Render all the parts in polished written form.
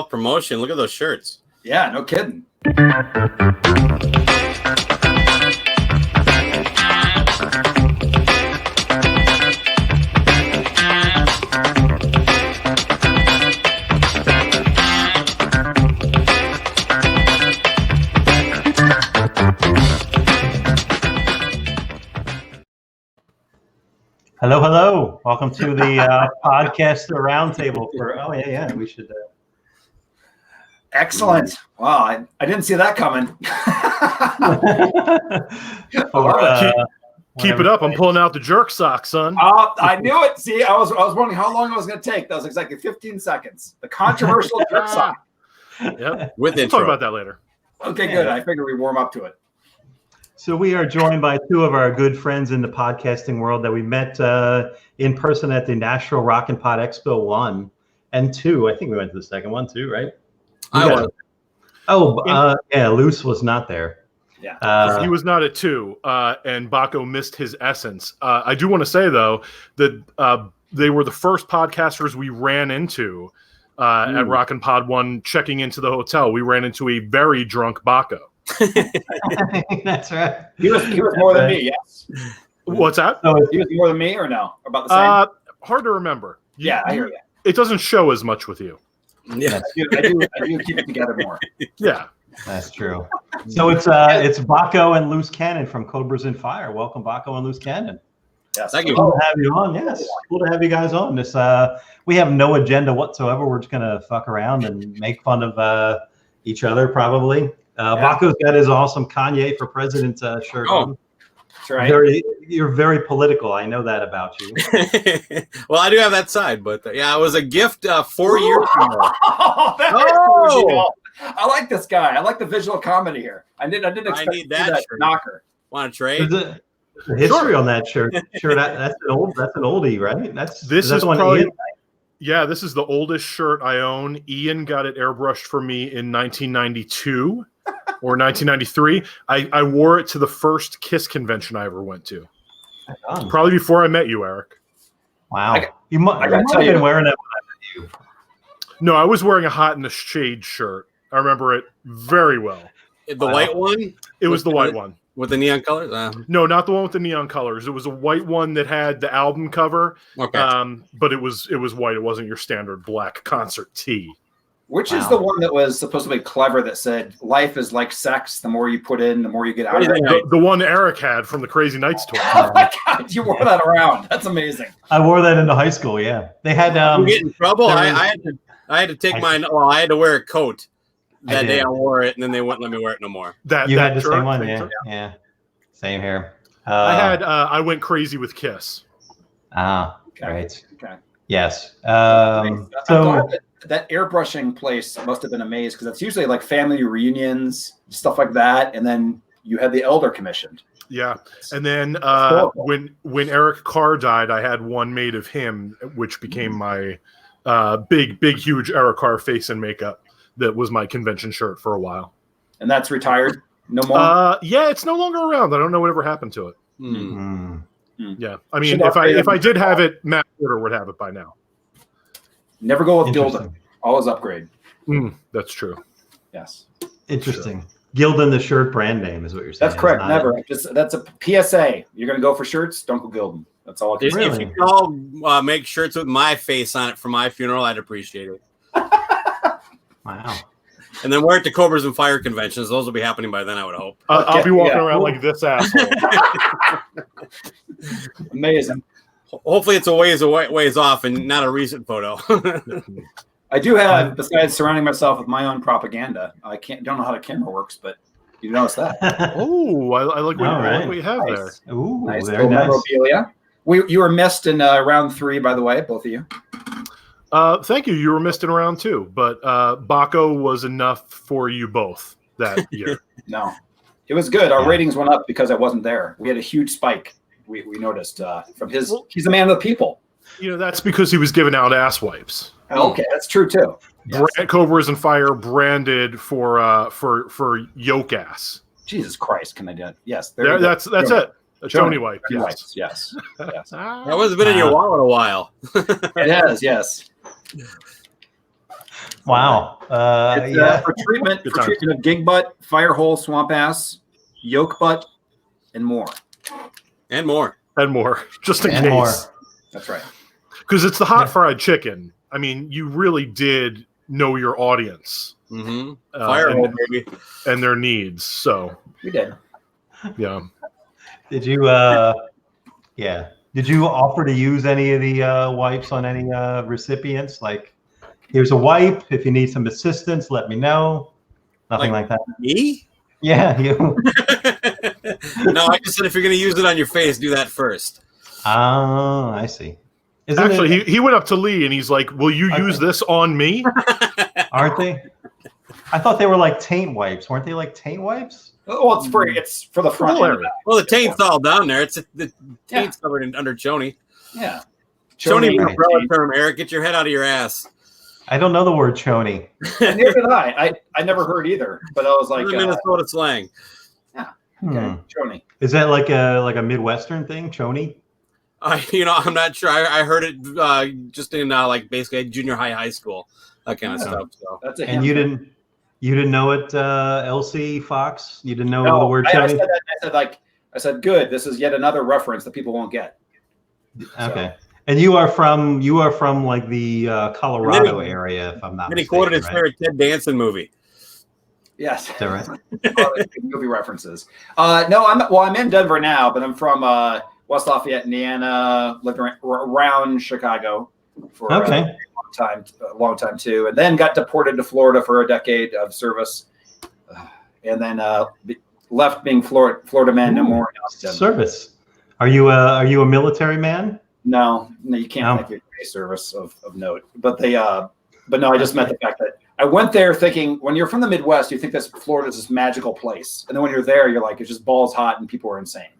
self-promotion. Look at those shirts. Yeah, no kidding. Hello, hello. Welcome to the podcast, the Roundtable. We should. Excellent. Wow, I didn't see that coming. Keep it up. I'm pulling out the jerk sock, son. I knew it. See, I was wondering how long it was going to take. That was exactly 15 seconds. The controversial jerk sock. Yep. We'll talk about that later. Okay, good. I figured we warm up to it. So we are joined by two of our good friends in the podcasting world that we met in person at the Nashville Rock and Pod Expo 1 and 2. I think we went to the second one too, right? I was. Luce was not there. Yeah, he was not at 2, and Bakko missed his essence. I do want to say, though, that they were the first podcasters we ran into at Rock and Pod 1 checking into the hotel. We ran into a very drunk Bakko. That's right. He was more than me. Yes. What's that? He was more than me, or no? About the same. Hard to remember. Yeah, I hear you. It doesn't show as much with you. Yeah, I do keep it together more. Yeah, that's true. So it's Bakko and Loose Cannon from Cobras and Fire. Welcome, Bakko and Loose Cannon. Yes, thank you. Cool to have you on. Yes, cool to have you guys on. This we have no agenda whatsoever. We're just gonna fuck around and make fun of each other, probably. Bakko's got his awesome Kanye for President shirt on. That's right. You're very political. I know that about you. Well, I do have that side, but it was a gift 4 years ago. I like this guy. I like the visual comedy here. I didn't expect need that shirt. knocker. Want to trade? There's a history on that shirt. That's an oldie, right? This is one probably. Ian? Yeah, this is the oldest shirt I own. Ian got it airbrushed for me in 1992 or 1993. I wore it to the first KISS convention I ever went to. Probably before I met you, Eric. Wow. You might have been wearing that when I met you. No, I was wearing a Hot in the Shade shirt. I remember it very well. The white one? It was the white one. With the neon colors? No, not the one with the neon colors. It was a white one that had the album cover. Okay. But it was white. It wasn't your standard black concert tee. Which is the one that was supposed to be clever that said, life is like sex. The more you put in, the more you get out of it. The one Eric had from the Crazy Nights tour. Oh my God, you wore that around. That's amazing. I wore that into high school, yeah. They had you get in trouble? I had to take mine. Well, I had to wear a coat. That day I wore it, and then they wouldn't let me wear it no more. You had the same one, yeah. Same here. I went crazy with KISS. Right. Okay. Yes. So that airbrushing place must have been amazing because it's usually like family reunions, stuff like that, and then you had the elder commissioned. Yeah, and then when Eric Carr died, I had one made of him, which became my big, huge Eric Carr face and makeup. That was my convention shirt for a while. And that's retired? No more? Yeah, it's no longer around. I don't know whatever happened to it. Yeah. I mean, if I did have it, Matt Porter would have it by now. Never go with Gildan. Always upgrade. That's true. Yes. Interesting. Sure. Gildan, the shirt brand name, is what you're saying. That's correct. Never. That's a PSA. You're going to go for shirts, don't go Gildan. That's all. If you could all make shirts with my face on it for my funeral, I'd appreciate it. Wow. And then wear it to Cobras and Fire conventions. Those will be happening by then, I would hope. I'll be walking around like this asshole. Amazing. Hopefully it's a ways off and not a recent photo. I do have, besides surrounding myself with my own propaganda, I don't know how the camera works, but you notice that. Oh, I like what you have there. Ooh, nice. Very nice. Memorabilia. You were missed in round 3, by the way, both of you. Thank you. You were missed in round 2, but Bakko was enough for you both that year. No, it was good. Our ratings went up because I wasn't there. We had a huge spike. We noticed from his. He's a man of the people. That's because he was giving out ass wipes. Okay, that's true too. Yes. Cobras and Fire branded for yoke ass. Jesus Christ, can I do it? Yes, that's it. A Joni wipe. Yes. That one's been in your wallet a while. It has, yes. Wow. It's, for treatment of gig butt, fire hole, swamp ass, yolk butt, and more. And more. Just in case. More. That's right. Because it's the hot fried chicken. I mean, you really did know your audience. Mm-hmm. Fire hole, baby. And their needs. So we did. Yeah. Did you Did you offer to use any of the wipes on any recipients? Like, here's a wipe. If you need some assistance, let me know. Nothing like that. Me? Yeah, you. No, I just said if you're going to use it on your face, do that first. Oh, I see. Actually, he went up to Lee and he's like, will you use this on me? Aren't they? I thought they were like taint wipes. Weren't they like taint wipes? Oh, it's free. It's for the front end. Well, the taint's all down there. The taint's covered under chony. Yeah. Chony is an umbrella term, Eric. Get your head out of your ass. I don't know the word chony. Neither did I. I never heard either, but I was like Minnesota slang. Yeah. Okay. Chony. Is that like a Midwestern thing? Chony? I'm not sure. I heard it just in like basically junior high school, that kind of stuff. So that's a and you didn't know it, LC Fox? You didn't know the word chony? I said, good. This is yet another reference that people won't get. Okay. And you are from like the Colorado area, if I'm not mistaken. And he quoted his favorite Ted Danson movie. Yes. Is that right? Movie references. No, I'm in Denver now, but I'm from West Lafayette, Indiana. Lived around Chicago for a long time too, and then got deported to Florida for a decade of service, and then left being Florida man no more. Service. Are you a military man? No, you can't think of a service of note. But no, I just meant the fact that I went there thinking when you're from the Midwest, you think that Florida is this magical place, and then when you're there, you're like it's just balls hot and people are insane.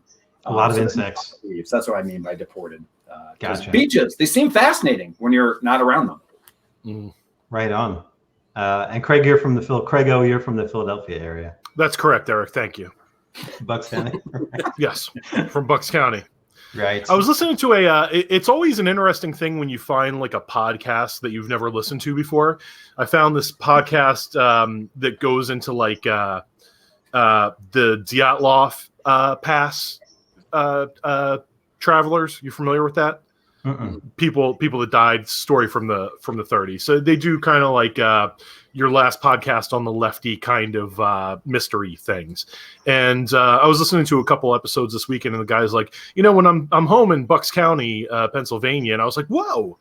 A lot of insects. That's what I mean by deported. Gotcha. Beaches, they seem fascinating when you're not around them. Right on. And Craig, you're from the Philadelphia area. That's correct, Eric. Thank you. Bucks County. Yes, from Bucks County. Right. I was listening to it's always an interesting thing when you find like a podcast that you've never listened to before. I found this podcast that goes into like the Dyatlov Pass travelers. You familiar with that? Mm-mm. People that died, story from the 30s. So they do kind of like your last podcast on the lefty kind of mystery things. And I was listening to a couple episodes this weekend, and the guy's like, when I'm home in Bucks County, Pennsylvania, and I was like, whoa.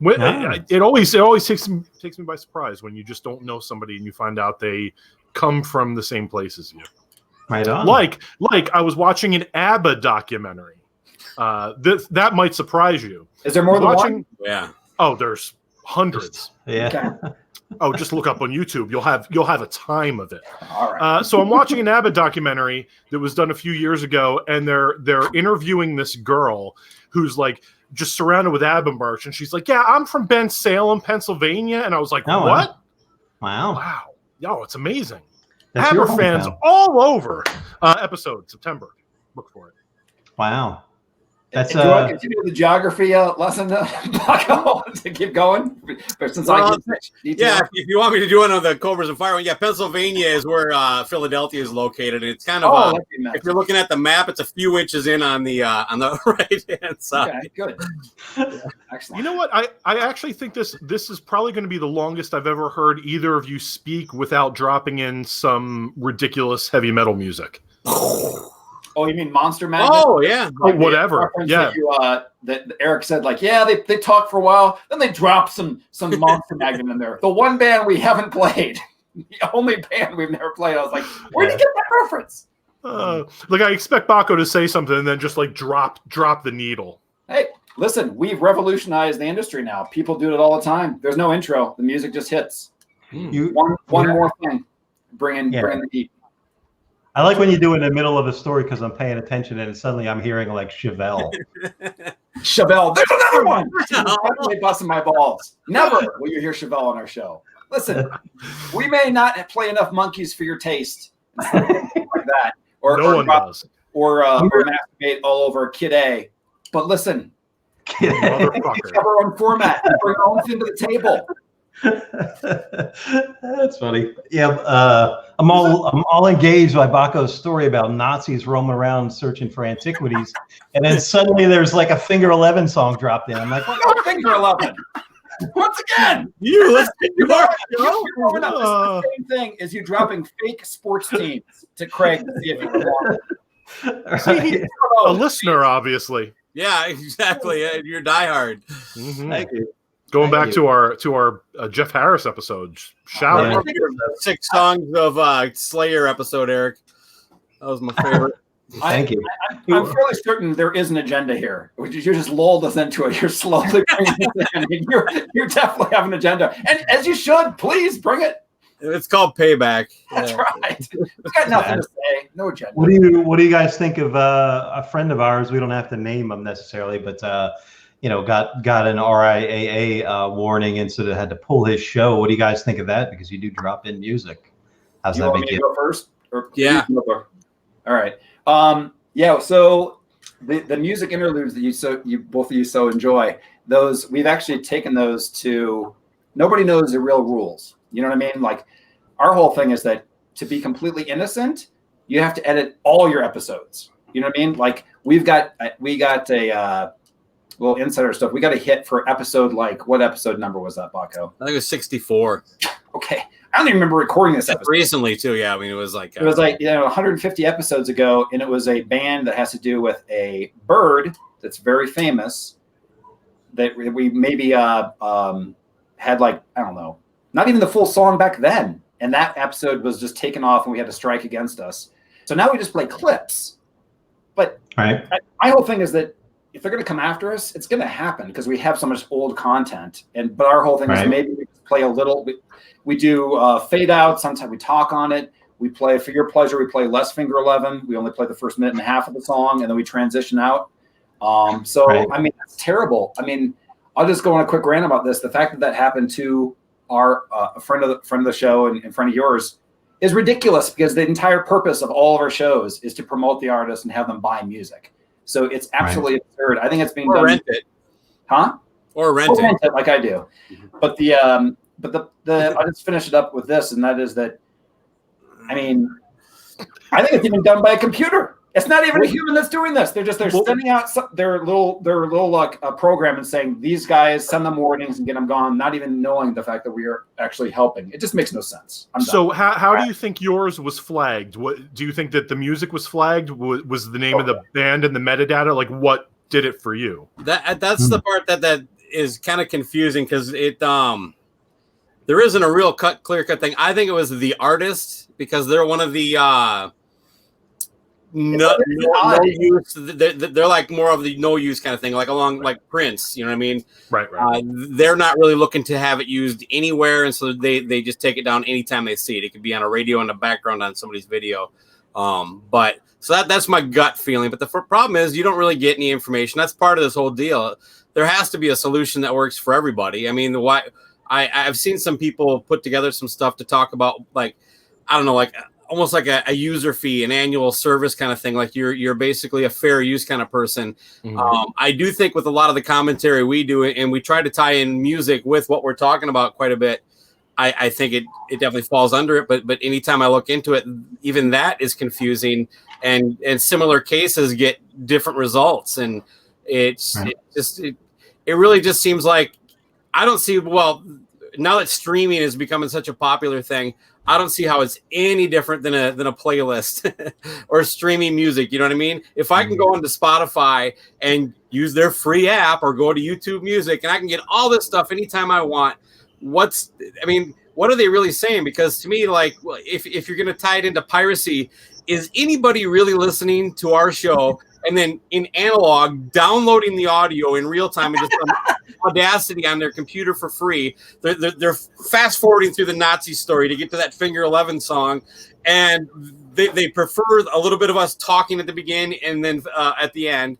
It always takes me by surprise when you just don't know somebody and you find out they come from the same place as you. Right on. Like I was watching an ABBA documentary. That might surprise you. Is there more than one? Yeah. Oh, there's hundreds. Yeah. Okay. Oh, just look up on YouTube. You'll have a time of it. All right. So I'm watching an ABBA documentary that was done a few years ago, and they're interviewing this girl who's like just surrounded with ABBA merch, and she's like, "Yeah, I'm from Bensalem, Pennsylvania," and I was like, "What? Wow, yo, it's amazing." That's ABBA fans all over. Episode September. Look for it. Wow. That's do you want to continue the geography lesson, Bakko, to keep going? But since if you want me to do one of the Cobras and Fire, Pennsylvania is where Philadelphia is located. It's kind of if you're looking at the map, it's a few inches in on the right hand side. Okay, good. Excellent. You know what? I actually think this is probably going to be the longest I've ever heard either of you speak without dropping in some ridiculous heavy metal music. Oh, you mean Monster Magnet? Oh, yeah. Like whatever. Yeah. That Eric said, like, yeah, they talk for a while, then they drop some Monster Magnet in there. The one band we haven't played, the only band we've never played. I was like, where did you get that reference? Like, I expect Bakko to say something and then just like drop the needle. Hey, listen, we've revolutionized the industry now. People do it all the time. There's no intro. The music just hits. One more thing. Bring in the heat. I like when you do it in the middle of a story because I'm paying attention and suddenly I'm hearing like Chevelle. Chevelle, there's another one. Definitely busting my balls. Never will you hear Chevelle on our show. Listen, we may not play enough monkeys for your taste, like that, or masturbate all over Kid A. But listen, motherfucker, have our own format. Bring our own thing to the table. That's funny. Yeah, I'm all engaged by Bakko's story about Nazis roaming around searching for antiquities, and then suddenly there's like a Finger 11 song dropped in. I'm like, what Finger 11? Once again, you're up the same thing as you dropping fake sports teams to Craig to see if you can walk. See, a listener, obviously. Yeah, exactly. You're diehard. Mm-hmm. Thank you. Going back to our Jeff Harris episode. Shout out. 6 songs of Slayer episode, Eric. That was my favorite. Thank you. I'm fairly certain there is an agenda here. You're just lulled us into it. You're slowly bringing this in. You definitely have an agenda. And as you should, please bring it. It's called Payback. That's right. We've got nothing to say. No agenda. What do you guys think of a friend of ours? We don't have to name him necessarily, but got an RIAA warning and so had to pull his show. What do you guys think of that? Because you do drop in music. How's that make you? Go first? Yeah. All right. So the music interludes that you both of you so enjoy, those we've actually taken those to nobody knows the real rules. You know what I mean? Like our whole thing is that to be completely innocent, you have to edit all your episodes. You know what I mean? Like we got a little insider stuff. We got a hit for episode, like what episode number was that, Bakko? I think it was 64. Okay. I don't even remember recording this episode. Recently too, yeah. I mean, it was like 150 episodes ago, and it was a band that has to do with a bird that's very famous that we maybe had like, I don't know, not even the full song back then. And that episode was just taken off and we had to strike against us. So now we just play clips. But my whole thing is that if they're going to come after us, it's going to happen because we have so much old content. But our whole thing is maybe we play a little. We do fade out. Sometimes we talk on it. We play for your pleasure. We play less Finger 11. We only play the first minute and a half of the song, and then we transition out. I mean, that's terrible. I mean, I'll just go on a quick rant about this. The fact that happened to our friend of the show and in front of yours is ridiculous because the entire purpose of all of our shows is to promote the artist and have them buy music. So it's absolutely absurd. I think it's being done. Rent it. Huh? Or rent it like I do. But I'll just finish it up with this, and that is that, I mean, I think it's even done by a computer. It's not even a human that's doing this. They're sending out their little like program and saying these guys, send them warnings and get them gone, not even knowing the fact that we are actually helping. It just makes no sense. So how do you think yours was flagged? What do you think that the music was flagged? Was the name of the band and the metadata? Like what did it for you? That's the part that is kind of confusing because it there isn't a real clear cut thing. I think it was the artist because they're one of the no use. They're like more of the no use kind of thing, like Prince. You know what I mean? Right. They're not really looking to have it used anywhere, and so they just take it down anytime they see it. It could be on a radio in the background on somebody's video. But so that's my gut feeling. But the problem is you don't really get any information. That's part of this whole deal. There has to be a solution that works for everybody. I mean, I've seen some people put together some stuff to talk about, like, I don't know, like almost like a user fee, an annual service kind of thing. Like you're basically a fair use kind of person. Mm-hmm. I do think with a lot of the commentary we do, and we try to tie in music with what we're talking about quite a bit. I think it definitely falls under it. But anytime I look into it, even that is confusing, and similar cases get different results. And it really just seems like I don't see, well, now that streaming is becoming such a popular thing, I don't see how it's any different than a playlist or streaming music. You know what I mean? If I can go onto Spotify and use their free app or go to YouTube Music and I can get all this stuff anytime I want, what are they really saying? Because to me, like, if you're going to tie it into piracy, is anybody really listening to our show and then in analog downloading the audio in real time and just Audacity on their computer for free? They're fast forwarding through the Nazi story to get to that Finger 11 song, and they prefer a little bit of us talking at the beginning and then at the end.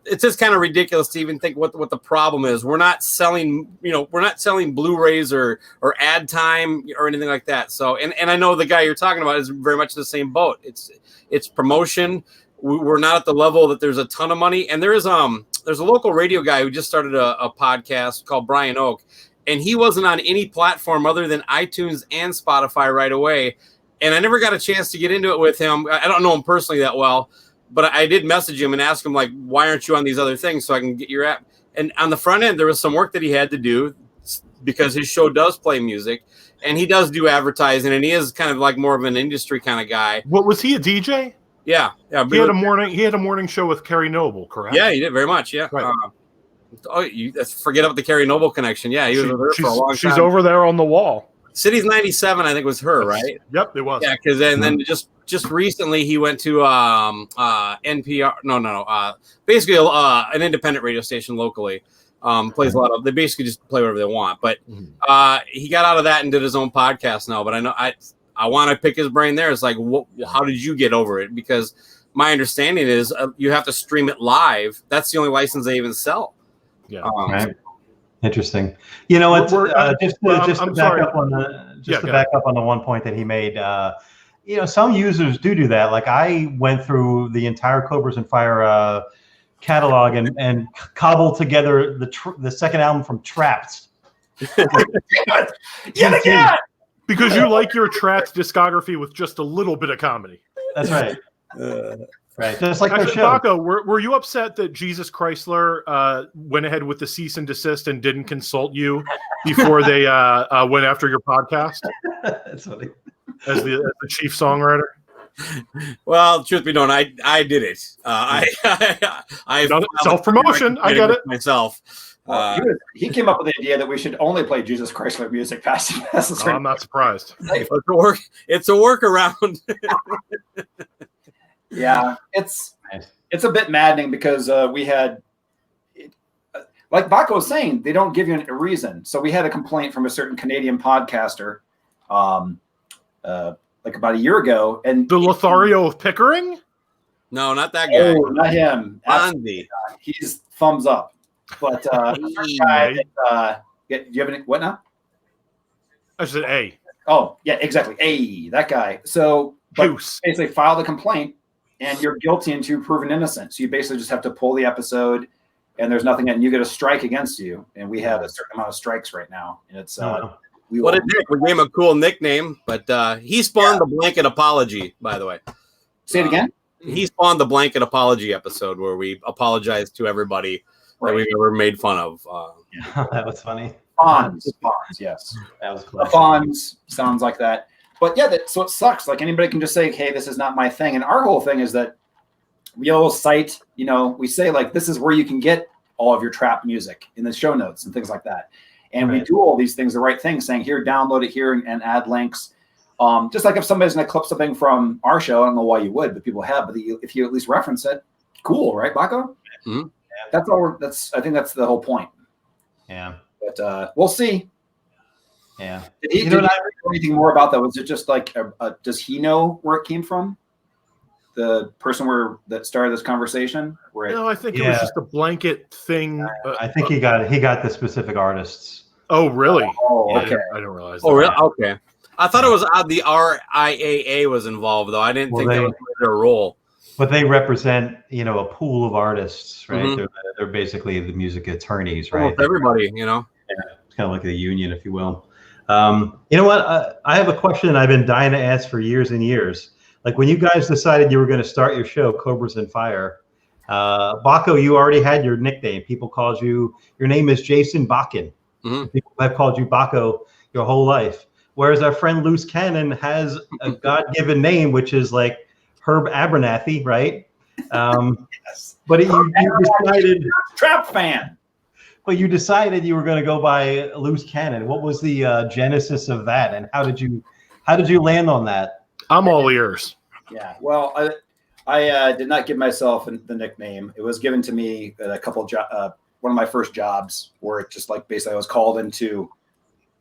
It's just kind of ridiculous to even think what the problem is. We're not selling Blu-rays or ad time or anything like that. So and I know the guy you're talking about is very much in the same boat. It's promotion. We're not at the level that there's a ton of money. And there's a local radio guy who just started a podcast called Brian Oak, and he wasn't on any platform other than iTunes and Spotify right away. And I never got a chance to get into it with him. I don't know him personally that well, but I did message him and ask him, like, why aren't you on these other things so I can get your app? And on the front end, there was some work that he had to do because his show does play music and he does do advertising, and he is kind of like more of an industry kind of guy. What was he, a DJ? Yeah. He had a morning show with Carrie Noble, correct? Yeah, he did very much. Yeah. Right. Forget about the Carrie Noble connection. Yeah, he was with her for a long time. She's over there on the wall. Cities 97, I think, was her, right? Yep, it was. Yeah, because then just recently he went to NPR. Basically an independent radio station locally. Plays a lot of. They basically just play whatever they want. But he got out of that and did his own podcast now. But I know I want to pick his brain there. It's like, how did you get over it? Because my understanding is you have to stream it live. That's the only license they even sell. Yeah. Right. Interesting. You know what? Just to back up on the one point that he made. Some users do that. Like I went through the entire Cobras and Fire catalog and cobbled together the second album from Trapped. Yet again. Because you like your Trapped discography with just a little bit of comedy. That's right. Right, just like their show. Bakko, were you upset that Jesus Chrysler went ahead with the cease and desist and didn't consult you before they went after your podcast? That's funny. As the chief songwriter. Well, truth be known, I did it. I self-promotion. I get it myself. He came up with the idea that we should only play Jesus Chrysler music past. I'm not surprised. It's a workaround. Yeah, it's a bit maddening because we had, like Bakko was saying, they don't give you a reason. So we had a complaint from a certain Canadian podcaster, like about a year ago, and the Lothario of Pickering. No, not that guy. Oh, not him. Andy. He's thumbs up. But guy, do you have any? What now? I said A. Oh, yeah, exactly. A, that guy. So basically filed a complaint. And you're guilty until proven innocent. So you basically just have to pull the episode, and there's nothing, and you get a strike against you. And we have a certain amount of strikes right now. And it's we gave him a cool nickname, but he spawned the blanket apology. By the way, say it again. He spawned the blanket apology episode where we apologize to everybody that we've ever made fun of. That was funny. Fonz, yes, that was clever. Fonz sounds like that. But yeah, so it sucks. Like anybody can just say, hey, this is not my thing. And our whole thing is that we'll cite, we say like, this is where you can get all of your trap music in the show notes and things like that. And we do all these things, the right thing, saying here, download it here and add links. Just like if somebody's going to clip something from our show, I don't know why you would, but people have, but if you at least reference it, cool. Right, Bakko? Mm-hmm. I think that's the whole point. Yeah. But we'll see. Yeah. Did he know anything more about that? Was it just like, does he know where it came from? The person that started this conversation? I think it was just a blanket thing. I think he got the specific artists. Oh, really? Oh, okay. I didn't realize that. Oh, really? Okay. I thought it was the RIAA was involved, though. I didn't think that was their role. But they represent, a pool of artists, right? Mm-hmm. They're basically the music attorneys, right? Almost everybody, Yeah, it's kind of like a union, if you will. You know what? I have a question I've been dying to ask for years and years. Like when you guys decided you were going to start your show, Cobras and Fire, Bakko, you already had your nickname. People called you, your name is Jason Bakken. Mm-hmm. People have called you Bakko your whole life. Whereas our friend Loose Cannon has a God-given name, which is like Herb Abernathy, right? Yes. But you decided trap fan. But you decided you were going to go by Loose Cannon. What was the genesis of that, and how did you land on that? I'm all ears. Yeah. Well, I did not give myself the nickname. It was given to me at a couple one of my first jobs, where it just like basically I was called into.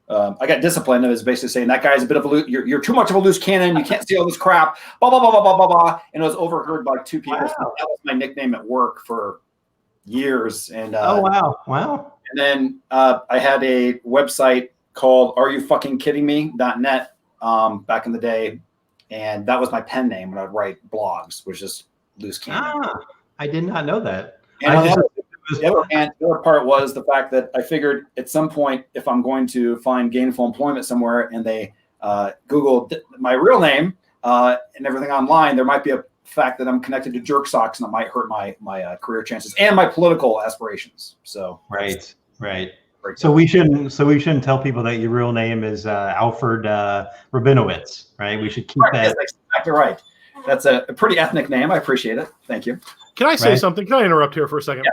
I got disciplined. It was basically saying that guy's a bit of a you're too much of a loose cannon. You can't see all this crap. Blah blah blah blah blah blah blah. And it was overheard by two people. Wow. So that was my nickname at work for years. And oh wow. And then I had a website called AreYouFuckingKiddingMe.net back in the day, and that was my pen name when I'd write blogs, which is Loose Cannon. I did not know that. And the other part was the fact that I figured at some point, if I'm going to find gainful employment somewhere and they Google my real name and everything online, there might be a fact that I'm connected to jerk socks, and that might hurt my career chances and my political aspirations. So right. So we shouldn't tell people that your real name is Alfred Rabinowitz, right? We should keep that. Yes, that's exactly right. That's a pretty ethnic name. I appreciate it. Thank you. Can I say something? Can I interrupt here for a second? Yeah.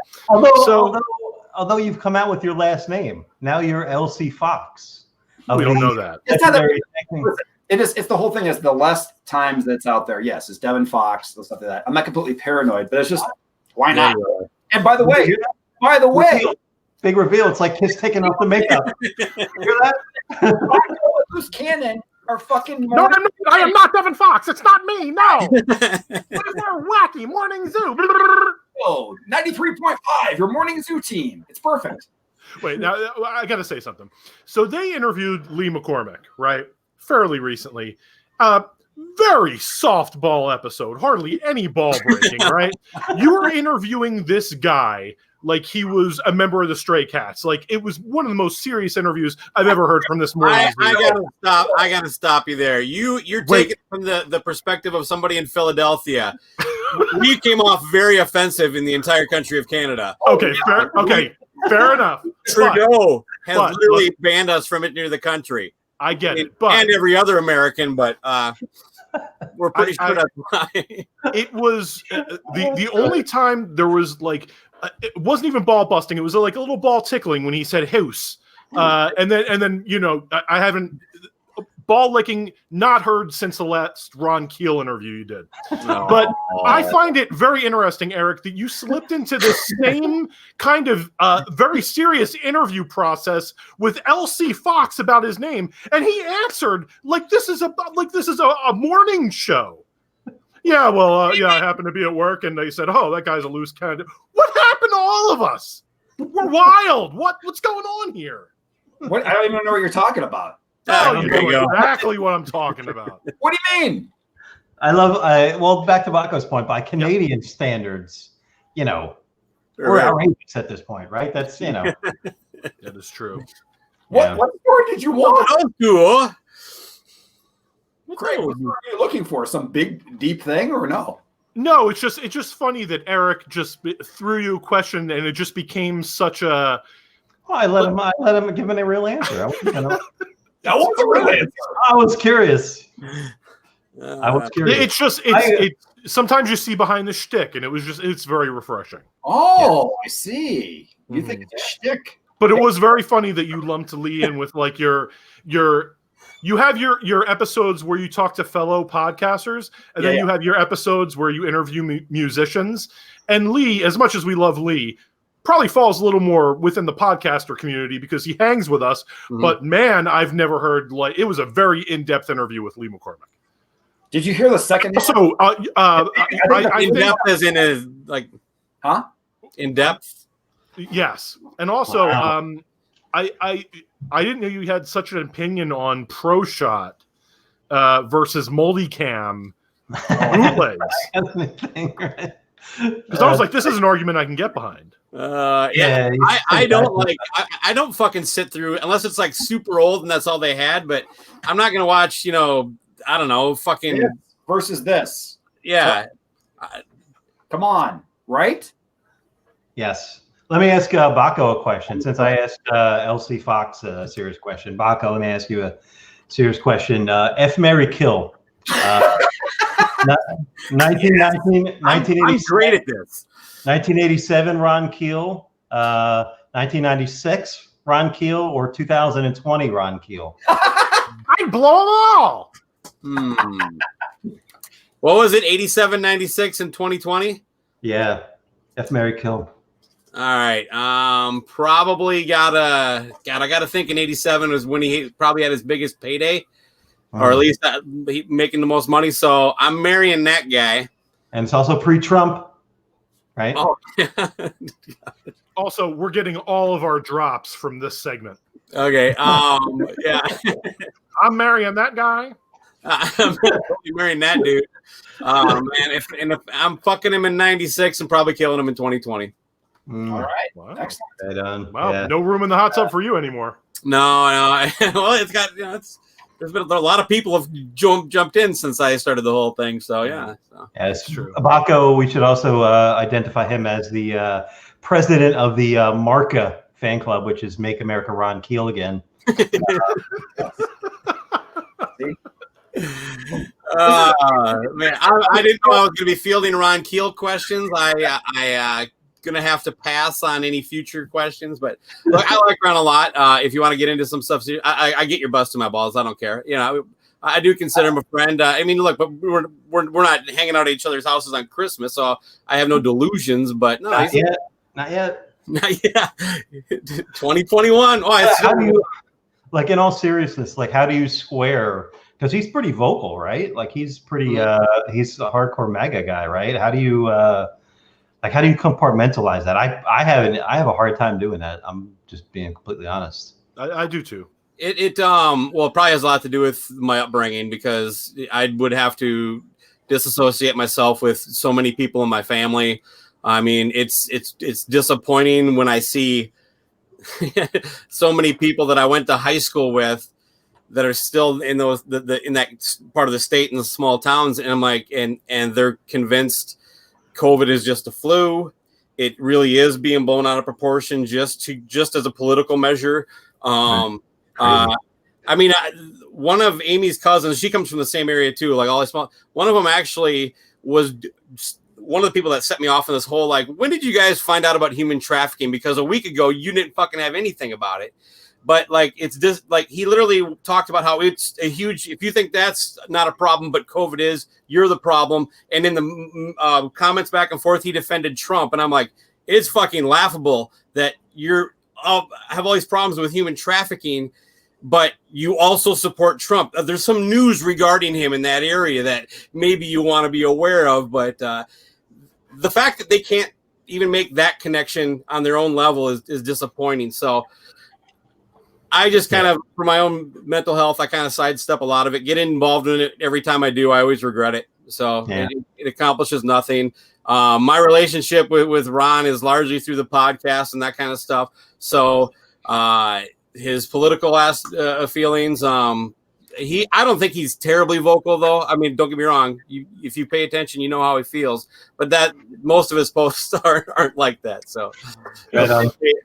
Although you've come out with your last name, now you're LC Fox. We don't know that. It's the whole thing is the less times that's out there. Yes, it's Devin Fox, stuff like that. I'm not completely paranoid, but it's just why not? And by the way, big reveal. It's like Kiss taking off the makeup. Hear that? Loose cannon are fucking. No, I am not Devin Fox. It's not me. No. What is our wacky morning zoo? Oh, 93.5, your morning zoo team. It's perfect. Wait, now I got to say something. So they interviewed Lee McCormick, right? Fairly recently. Very softball episode, hardly any ball breaking, right? You were interviewing this guy like he was a member of the Stray Cats. Like it was one of the most serious interviews I've ever heard from this morning. I gotta stop you there. You're taking it from the perspective of somebody in Philadelphia. We came off very offensive in the entire country of Canada. Okay, fair enough. Trudeau has literally banned us from it near the country. I get it, but and every other American, but we're pretty sure that's why. It was the only time there was like it wasn't even ball busting. It was like a little ball tickling when he said house, and then I haven't ball licking not heard since the last Ron Keel interview you did. No. But I find it very interesting, Eric, that you slipped into the same kind of very serious interview process with LC Fox about his name, and he answered like this is a morning show. Yeah, well, I happened to be at work, and they said, "Oh, that guy's a loose cannon." What happened to all of us? We're wild. What's going on here? What? I don't even know what you're talking about. Oh, you know exactly what I'm talking about. What do you mean? Well, back to Bakko's point, by Canadian standards, we're outrageous at this point, right? That's, That is true. What story did you want? Cool. Craig, what are you looking for? Some big, deep thing or no? No, it's just funny that Eric just threw you a question and it just became such a. Well, I let him give a real answer. That wasn't a real answer. I was curious. It's sometimes you see behind the shtick, and it's very refreshing. Oh, I see. You think it's a shtick. But it was very funny that you lumped Lee in with like you have your episodes where you talk to fellow podcasters, and then you have your episodes where you interview musicians. And Lee, as much as we love Lee, probably falls a little more within the podcaster community because he hangs with us. Mm-hmm. But man, I've never heard it was a very in-depth interview with Lee McCormick. Did you hear the second? So, in depth as in his in depth. Yes, and also, I didn't know you had such an opinion on Pro Shot versus Multicam bootlegs. Because I was like, this is an argument I can get behind. I don't fucking sit through unless it's like super old and that's all they had. But I'm not gonna watch, I don't know, fucking versus this. Yeah, come on, right? Yes. Let me ask Bakko a question. Since I asked LC Fox a serious question, Bakko, let me ask you a serious question. F, Marry, Kill. 1987. I'm great at this. 1987, Ron Keel. 1996, Ron Keel, or 2020, Ron Keel. I blow them all. What was it? 87, 96, and 2020? Yeah. F, Marry, Kill. All right. Probably I gotta think in 87 was when he probably had his biggest payday. Or at least making the most money. So I'm marrying that guy. And it's also pre-Trump, right? Oh. Also, we're getting all of our drops from this segment. Okay. Yeah. I'm marrying that guy. I'm marrying that dude. Man, if I'm fucking him in 96 and probably killing him in 2020. All right. Wow. Excellent. Right on. Wow. Yeah. No room in the hot tub for you anymore. No. Well, it's got there's been a lot of people have jumped in since I started the whole thing. So yeah. So. Yes, True. Bakko, we should also identify him as the president of the Marca fan club, which is Make America Ron Keel Again. Man, I didn't know I was going to be fielding Ron Keel questions. I going to have to pass on any future questions, but look, I like Ron a lot. If you want to get into some stuff, I get your busting my balls. I don't care. I do consider him a friend. I mean, look, but we're not hanging out at each other's houses on Christmas, so I have no delusions. But no, not yet. 2021. Oh, how do you, like, in all seriousness, like, how do you square? Because he's pretty vocal, right? Like, he's pretty. He's a hardcore MAGA guy, right? How do you compartmentalize that? I have a hard time doing that. I'm just being completely honest. I do too. It probably has a lot to do with my upbringing, because I would have to disassociate myself with so many people in my family. I mean, it's disappointing when I see so many people that I went to high school with that are still in those in that part of the state in the small towns, and I'm like, and they're convinced COVID is just a flu. It really is being blown out of proportion just as a political measure. I mean, one of Amy's cousins, she comes from the same area too. Like, all these small. One of them actually was one of the people that set me off in this whole, like, when did you guys find out about human trafficking? Because a week ago you didn't fucking have anything about it. But like, it's just like, he literally talked about how it's a huge, if you think that's not a problem, but COVID is, you're the problem. And in the comments back and forth, he defended Trump. And I'm like, it's fucking laughable that you're have all these problems with human trafficking, but you also support Trump. There's some news regarding him in that area that maybe you want to be aware of. But the fact that they can't even make that connection on their own level is disappointing. So I just kind of, for my own mental health, I kind of sidestep a lot of it. Get involved in it every time I do. I always regret it. So it accomplishes nothing. My relationship with Ron is largely through the podcast and that kind of stuff. So his political feelings, I don't think he's terribly vocal, though. I mean, don't get me wrong. If you pay attention, you know how he feels. But that most of his posts aren't like that. So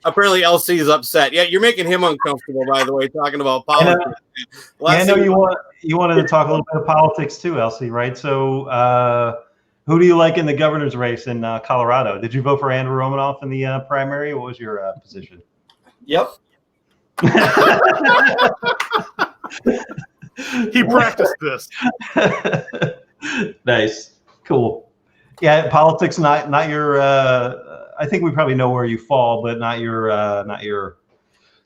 apparently LC is upset. Yeah, you're making him uncomfortable, by the way, talking about politics. I know you wanted to talk a little bit of politics too, LC, right? So who do you like in the governor's race in Colorado? Did you vote for Andrew Romanoff in the primary? What was your position? Yep. He practiced this. Nice, cool. Yeah, politics not your. I think we probably know where you fall, but not your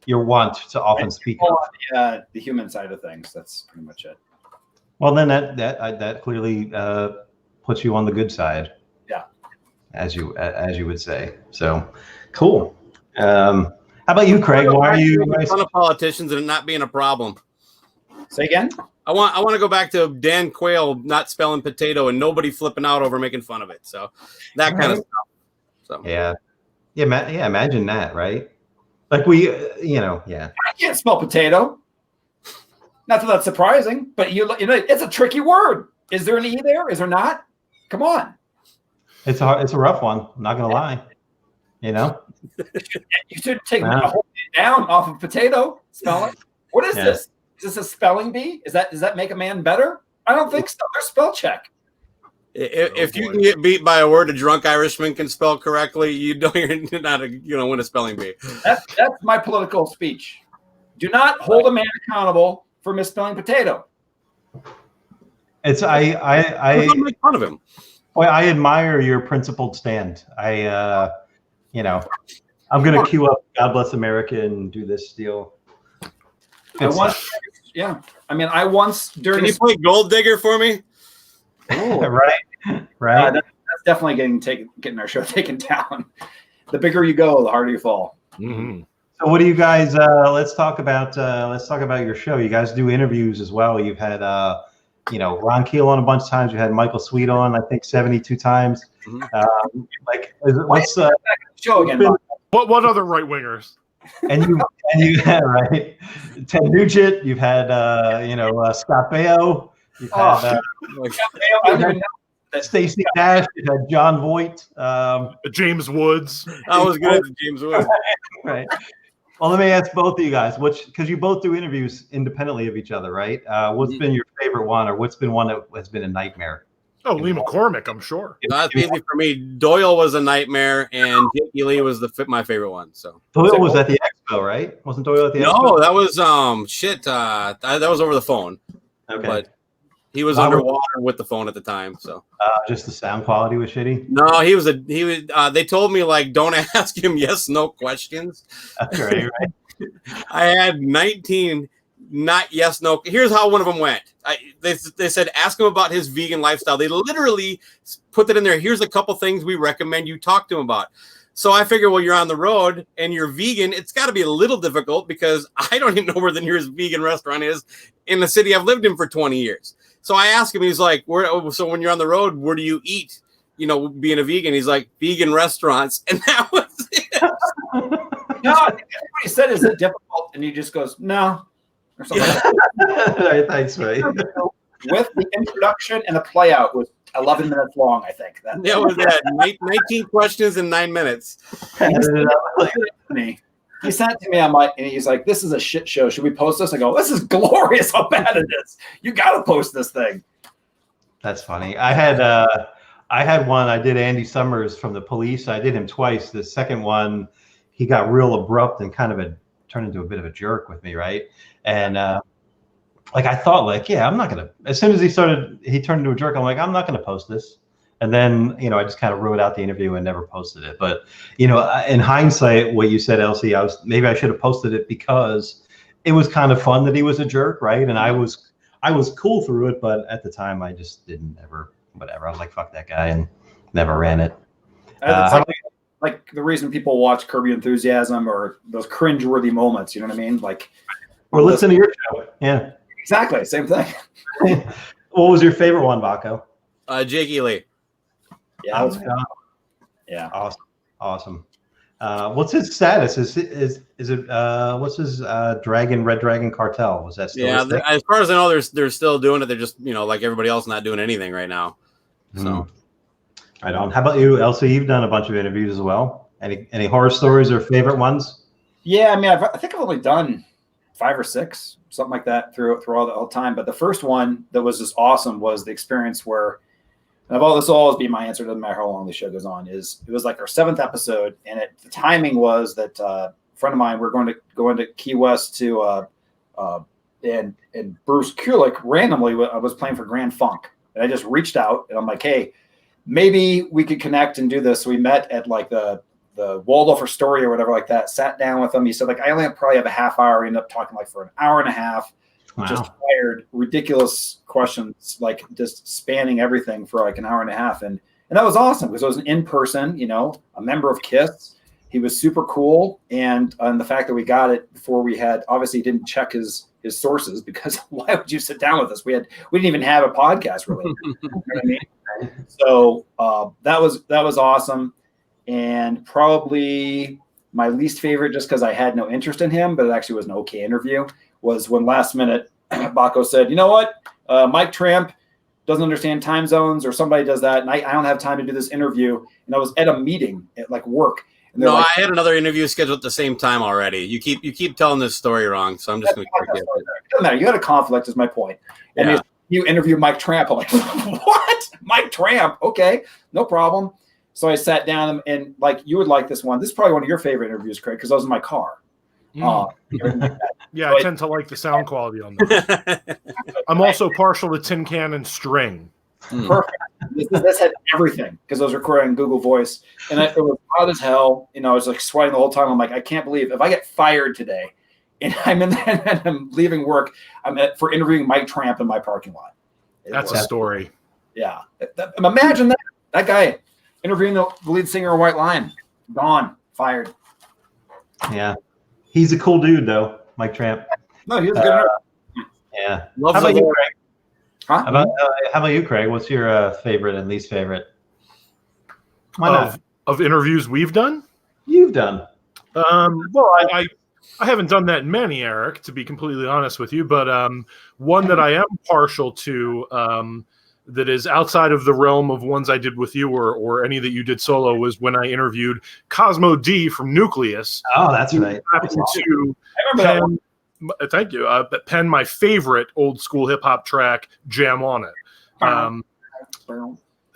want to often speak on the human side of things. That's pretty much it. Well, then that clearly puts you on the good side. Yeah, as you would say. So, cool. How about you, Craig? Why are you making fun of politicians and it not being a problem? Say again. I want to go back to Dan Quayle not spelling potato and nobody flipping out over making fun of it. So that kind of stuff. So yeah. Imagine that, right? Like I can't spell potato. Not that that's surprising, but you know, it's a tricky word. Is there an E there? Is there not? Come on. It's a rough one. I'm not gonna lie. You should take a whole down off of potato spelling. What is this? Is this a spelling bee? Does that make a man better? I don't think so. There's spell check. If you can get beat by a word a drunk Irishman can spell correctly, you're not win a spelling bee. That's my political speech. Do not hold a man accountable for misspelling potato. I don't make fun of him. Well, I admire your principled stand. I'm gonna queue up God Bless America and do this deal. I once during. Can you play Gold Digger for me? Right. That's definitely getting our show taken down. The bigger you go, the harder you fall. Mm-hmm. So, what do you guys? Let's talk about your show. You guys do interviews as well. You've had Ron Keel on a bunch of times. You had Michael Sweet on, I think 72 times. Mm-hmm. What's show again? What other right wingers? And you had right Ted Nugent. You've had Scott Baio. You've had Stacey Dash. You had John Voight. James Woods. I was good at James Woods. Right. Well, let me ask both of you guys, because you both do interviews independently of each other, right? What's been your favorite one, or what's been one that has been a nightmare? Oh, Lee McCormick, I'm sure. That's easy for me. Doyle was a nightmare, and Jakey Lee was my favorite one. So Doyle was at the expo, right? Wasn't Doyle at the expo? No, that was that was over the phone. Okay, but he was underwater with the phone at the time. So just the sound quality was shitty. No, he was. They told me don't ask him yes/no questions. Right. I had 19 not yes/no. Here's how one of them went. They said ask him about his vegan lifestyle. They literally put that in there. Here's a couple things we recommend you talk to him about. So I figure, well, you're on the road and you're vegan. It's got to be a little difficult because I don't even know where the nearest vegan restaurant is in the city I've lived in for 20 years. So I asked him, he's like, so when you're on the road, where do you eat? Being a vegan, he's like, vegan restaurants. And that was it. No, I think what he said is it difficult. And he just goes, no. Or something like that. Right, thanks, mate. With the introduction and the play out was 11 minutes long, I think. That was 19 questions in 9 minutes. He sent it to me on and he's like, this is a shit show. Should we post this? I go, this is glorious how bad it is. You got to post this thing. That's funny. I had one. I did Andy Summers from the Police. I did him twice. The second one, he got real abrupt and kind of turned into a bit of a jerk with me, right? And I thought, yeah, I'm not gonna. As soon as he turned into a jerk. I'm like, I'm not gonna post this. And then I just kind of wrote out the interview and never posted it. But in hindsight, what you said, LC, maybe I should have posted it because it was kind of fun that he was a jerk, right? And I was cool through it, but at the time I just didn't ever. Whatever. I was like, fuck that guy, and never ran it. Like the reason people watch Curb Your Enthusiasm or those cringe-worthy moments, you know what I mean? Or listen to your show. Yeah. Exactly. Same thing. What was your favorite one, Bakko? Jakey Lee. Yeah. Yeah. Awesome. What's his status? Is it what's his Red Dragon Cartel? Was that still? Yeah, as far as I know, they're still doing it. They're just like everybody else, not doing anything right now. So, right on. How about you, LC? You've done a bunch of interviews as well. Any horror stories or favorite ones? Yeah, I mean, I think I've only done 5 or 6, something like that through all the time. But the first one that was just awesome was the experience where. And this will always be my answer, doesn't matter how long the show goes on, it was like our 7th episode. And the timing was that a friend of mine, we're going to go into Key West to, and Bruce Kulick randomly was playing for Grand Funk. And I just reached out and I'm like, hey, maybe we could connect and do this. So we met at the Waldorf Astoria or whatever like that, sat down with him. He said, I only probably have a half hour. We ended up talking for an hour and a half. Wow. Just fired ridiculous questions, just spanning everything for an hour and a half. And that was awesome because it was an in-person, a member of KISS. He was super cool. And the fact that we got it before we had, obviously he didn't check his sources because why would you sit down with us? We didn't even have a podcast really. You know what I mean? So that was awesome. And probably my least favorite, just because I had no interest in him, but it actually was an okay interview, was when last minute Bakko said, you know what, Mike Tramp doesn't understand time zones or somebody does that. And I don't have time to do this interview. And I was at a meeting at work. And no, I had another interview scheduled at the same time already. You keep telling this story wrong. So I'm just going to forget it. Doesn't matter. You had a conflict is my point. And yeah. You interview Mike Tramp. I'm like, what? Mike Tramp? Okay, no problem. So I sat down and you would like this one. This is probably one of your favorite interviews, Craig, because I was in my car. Yeah, I tend to like the sound quality on that. I'm also partial to tin can and string. Perfect. This had everything because I was recording on Google Voice, and it was hot as hell. I was sweating the whole time. I'm like, I can't believe if I get fired today, and I'm in there and I'm leaving work, for interviewing Mike Tramp in my parking lot. That's a story. Yeah, imagine that guy interviewing the lead singer of White Lion, gone, fired. Yeah. He's a cool dude, though, Mike Tramp. No, he was a good. Yeah. How about you, Craig? Huh? How about you, Craig? What's your favorite and least favorite? Why not? Of interviews we've done? You've done. Well, I haven't done that many, Eric, to be completely honest with you, but one that I am partial to that is outside of the realm of ones I did with you or any that you did solo was when I interviewed Cosmo D from Nucleus. Oh, that's right. Thank you. Pen my favorite old school hip hop track, Jam on It.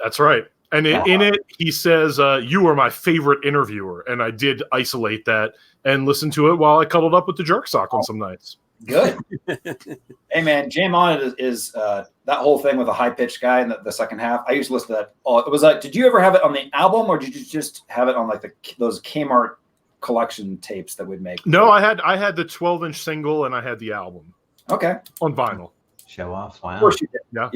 That's right. And in it, he says, you are my favorite interviewer. And I did isolate that and listen to it while I cuddled up with the jerk sock on some nights. Good. Hey, man, Jam On It is that whole thing with a high-pitched guy in the second half. I used to listen to that. It was like, did you ever have it on the album or did you just have it on like those Kmart collection tapes that we'd make? No, I had the 12-inch single and I had the album. Okay. On vinyl. Show off. Wow. Of course you did. Yeah.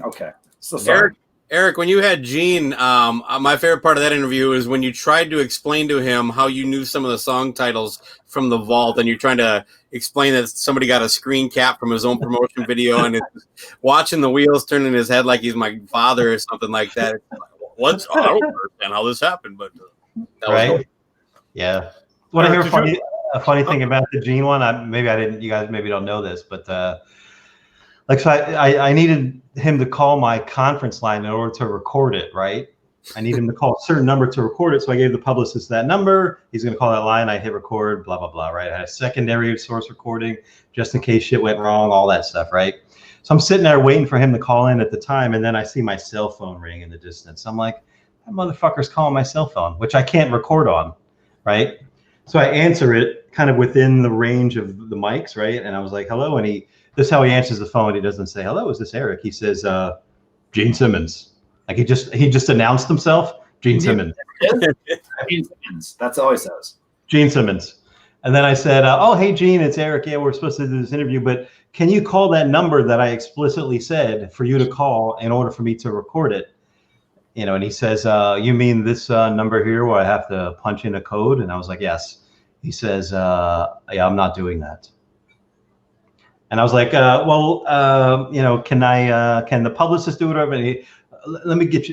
Okay. So sorry. Eric, when you had Gene, my favorite part of that interview is when you tried to explain to him how you knew some of the song titles from the vault, and you're trying to explain that somebody got a screen cap from his own promotion video and is watching the wheels turn in his head like he's my father or something like that. I don't understand how this happened, but that right. was cool. Yeah. Want to hear a funny thing about the Gene one? You guys maybe don't know this, but so I needed him to call my conference line in order to record it, right? I need him to call a certain number to record it. So I gave the publicist that number. He's going to call that line. I hit record, blah, blah, blah, right? I had a secondary source recording just in case shit went wrong, all that stuff, right? So I'm sitting there waiting for him to call in at the time. And then I see my cell phone ring in the distance. I'm like, that motherfucker's calling my cell phone, which I can't record on, right? So I answer it kind of within the range of the mics, right? And I was like, hello. And this is how he answers the phone. He doesn't say, hello, is this Eric? He says, Gene Simmons. Like he just announced himself, Gene Simmons. Gene Simmons. That's all he says. Gene Simmons. And then I said, oh, hey, Gene, it's Eric. Yeah, we're supposed to do this interview, but can you call that number that I explicitly said for you to call in order for me to record it? You know, and he says, you mean this number here where I have to punch in a code? And I was like, yes. He says, yeah, I'm not doing that. And I was like, can the publicist do whatever? And let me get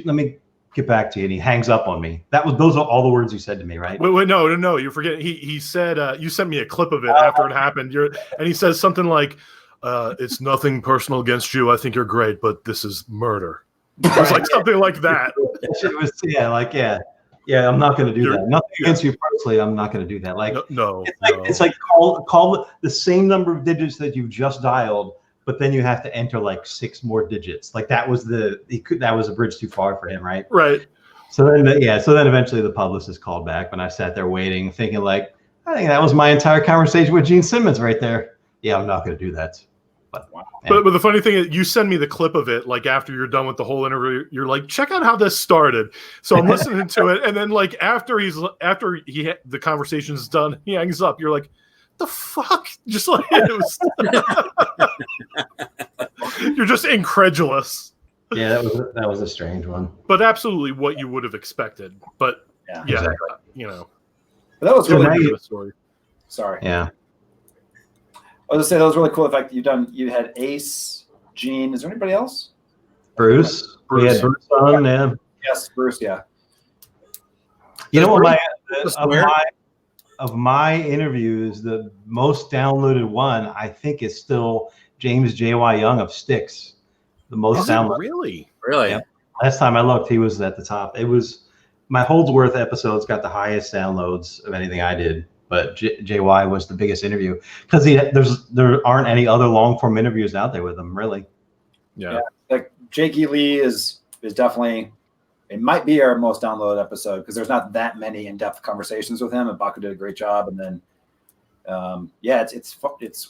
back to you. And he hangs up on me. Those are all the words he said to me, right? Wait, no, you're forgetting. He said, you sent me a clip of it after it happened. And he says something like, it's nothing personal against you. I think you're great, but this is murder. It was like something like that. It was, yeah, I'm not going to do that. Nothing against you personally. I'm not going to do that. Like, no. It's like call the same number of digits that you just dialed, but then you have to enter like 6 more digits. Like that was a bridge too far for him, right? Right. So then eventually the publicist called back, and I sat there waiting, thinking like, I think that was my entire conversation with Gene Simmons right there. Yeah, I'm not going to do that. But, wow. But the funny thing is, you send me the clip of it like after you're done with the whole interview. You're like, check out how this started. So I'm listening to it, and then like after the conversation's done, he hangs up. You're like, the fuck? Just like it was. You're just incredulous. Yeah, that was a strange one. But absolutely what you would have expected. But yeah, exactly. you know. But that was really good story. Sorry. Yeah. I was gonna say that was really cool. In fact, you had Ace, Gene. Is there anybody else? Bruce. We had Bruce on, yeah. Yes, Bruce. Yeah. You know what? Of my interviews, the most downloaded one I think is still James J.Y. Young of Styx. The most downloaded. Really? Yeah. Last time I looked, he was at the top. It was my Holdsworth episodes got the highest downloads of anything I did. But JY was the biggest interview because there aren't any other long form interviews out there with him, really. Yeah. Like Jakey Lee is definitely, it might be our most downloaded episode because there's not that many in-depth conversations with him, and Bakko did a great job. And then, it's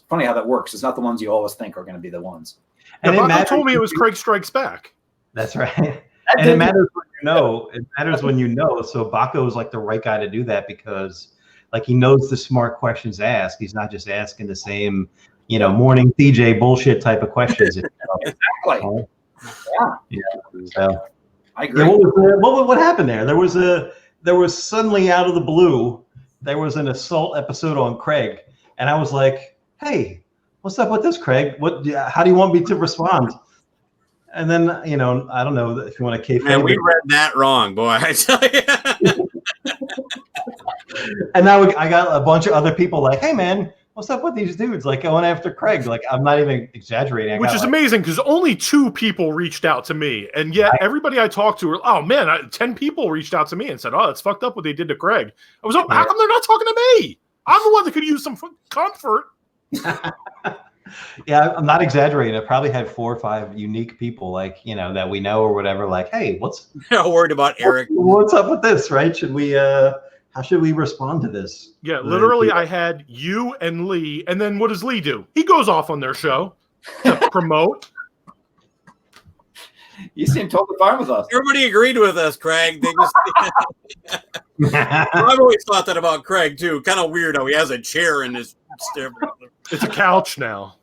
funny how that works. It's not the ones you always think are going to be the ones. And Bakko told me it was Craig Strikes Back. That's right. And it matters when you know. It matters when you know. So Bakko is like the right guy to do that because. Like he knows the smart questions asked. He's not just asking the same, morning DJ bullshit type of questions. Exactly. Yeah. So, I agree. Yeah, what happened there? There was suddenly out of the blue, there was an assault episode on Craig, and I was like, "Hey, what's up with this, Craig? How do you want me to respond?" And then, I don't know if you want to And we read that wrong, boy. I tell you. And now I got a bunch of other people like, hey, man, what's up with these dudes? Like going after Craig. Like, I'm not even exaggerating. Which is amazing because only 2 people reached out to me. And yet everybody I talked to, 10 people reached out to me and said, oh, it's fucked up what they did to Craig. I was like, how come they're not talking to me? I'm the one that could use some comfort. Yeah, I'm not exaggerating. I probably had 4 or 5 unique people, like, that we know or whatever. Like, hey, Not worried about Eric. What's up with this, right? Should we, how should we respond to this? Yeah, literally, I had you and Lee, and then what does Lee do? He goes off on their show to promote. You seem totally fine with us. Everybody agreed with us, Craig. They just. I've always thought that about Craig too. Kind of weird how he has a chair in his. It's a couch now.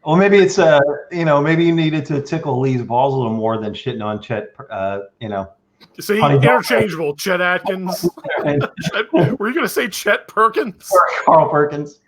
Well, maybe it's maybe you needed to tickle Lee's balls a little more than shitting on Chet. See, interchangeable. Chet Atkins. Were you going to say Chet Perkins? Carl Perkins.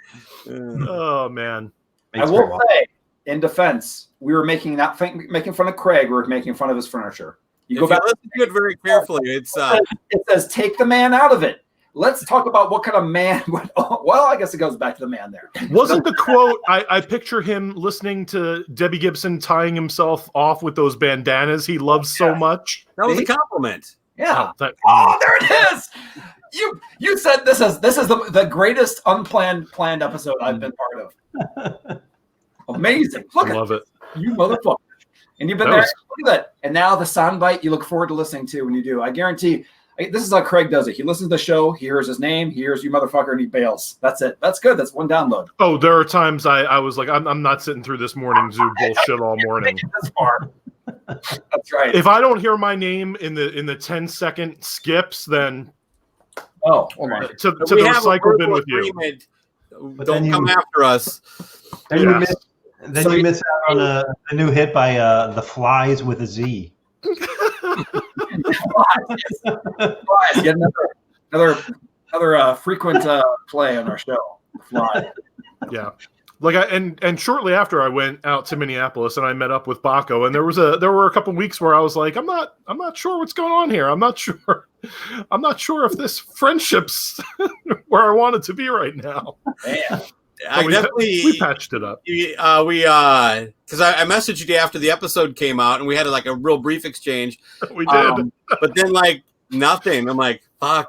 Oh man. I will say, in defense, we were making fun of Craig. We were making fun of his furniture. You go back. Listen to it very carefully. It says take the man out of it. Let's talk about what kind of man. Well, I guess it goes back to the man there. Wasn't the quote? I picture him listening to Debbie Gibson tying himself off with those bandanas he loves so much. That was a compliment. Yeah. There it is. You said this is the greatest planned episode I've been part of. Amazing. Look, I love it. You motherfucker. And you've been there. Look at that. And now the soundbite you look forward to listening to when you do. I guarantee this is how Craig does it. He listens to the show, he hears his name, he hears you motherfucker, and he bails. That's it. That's good. That's one download. Oh, there are times I was like, I'm not sitting through this morning zoo bullshit all morning. This far. That's right. If I don't hear my name in the 10-second skips, then hold on. To the recycle bin with you. Don't come after us. Then you miss out on a new hit by The Flies with a Z. Flies. Get another frequent play on our show. Fly. Yeah. And shortly after I went out to Minneapolis and I met up with Bakko, and there were a couple weeks where I was like, I'm not sure what's going on here. I'm not sure if this friendship's where I want it to be right now. Man. We patched it up. Because I messaged you after the episode came out, and we had like a real brief exchange. We did, but then like nothing. I'm like, fuck.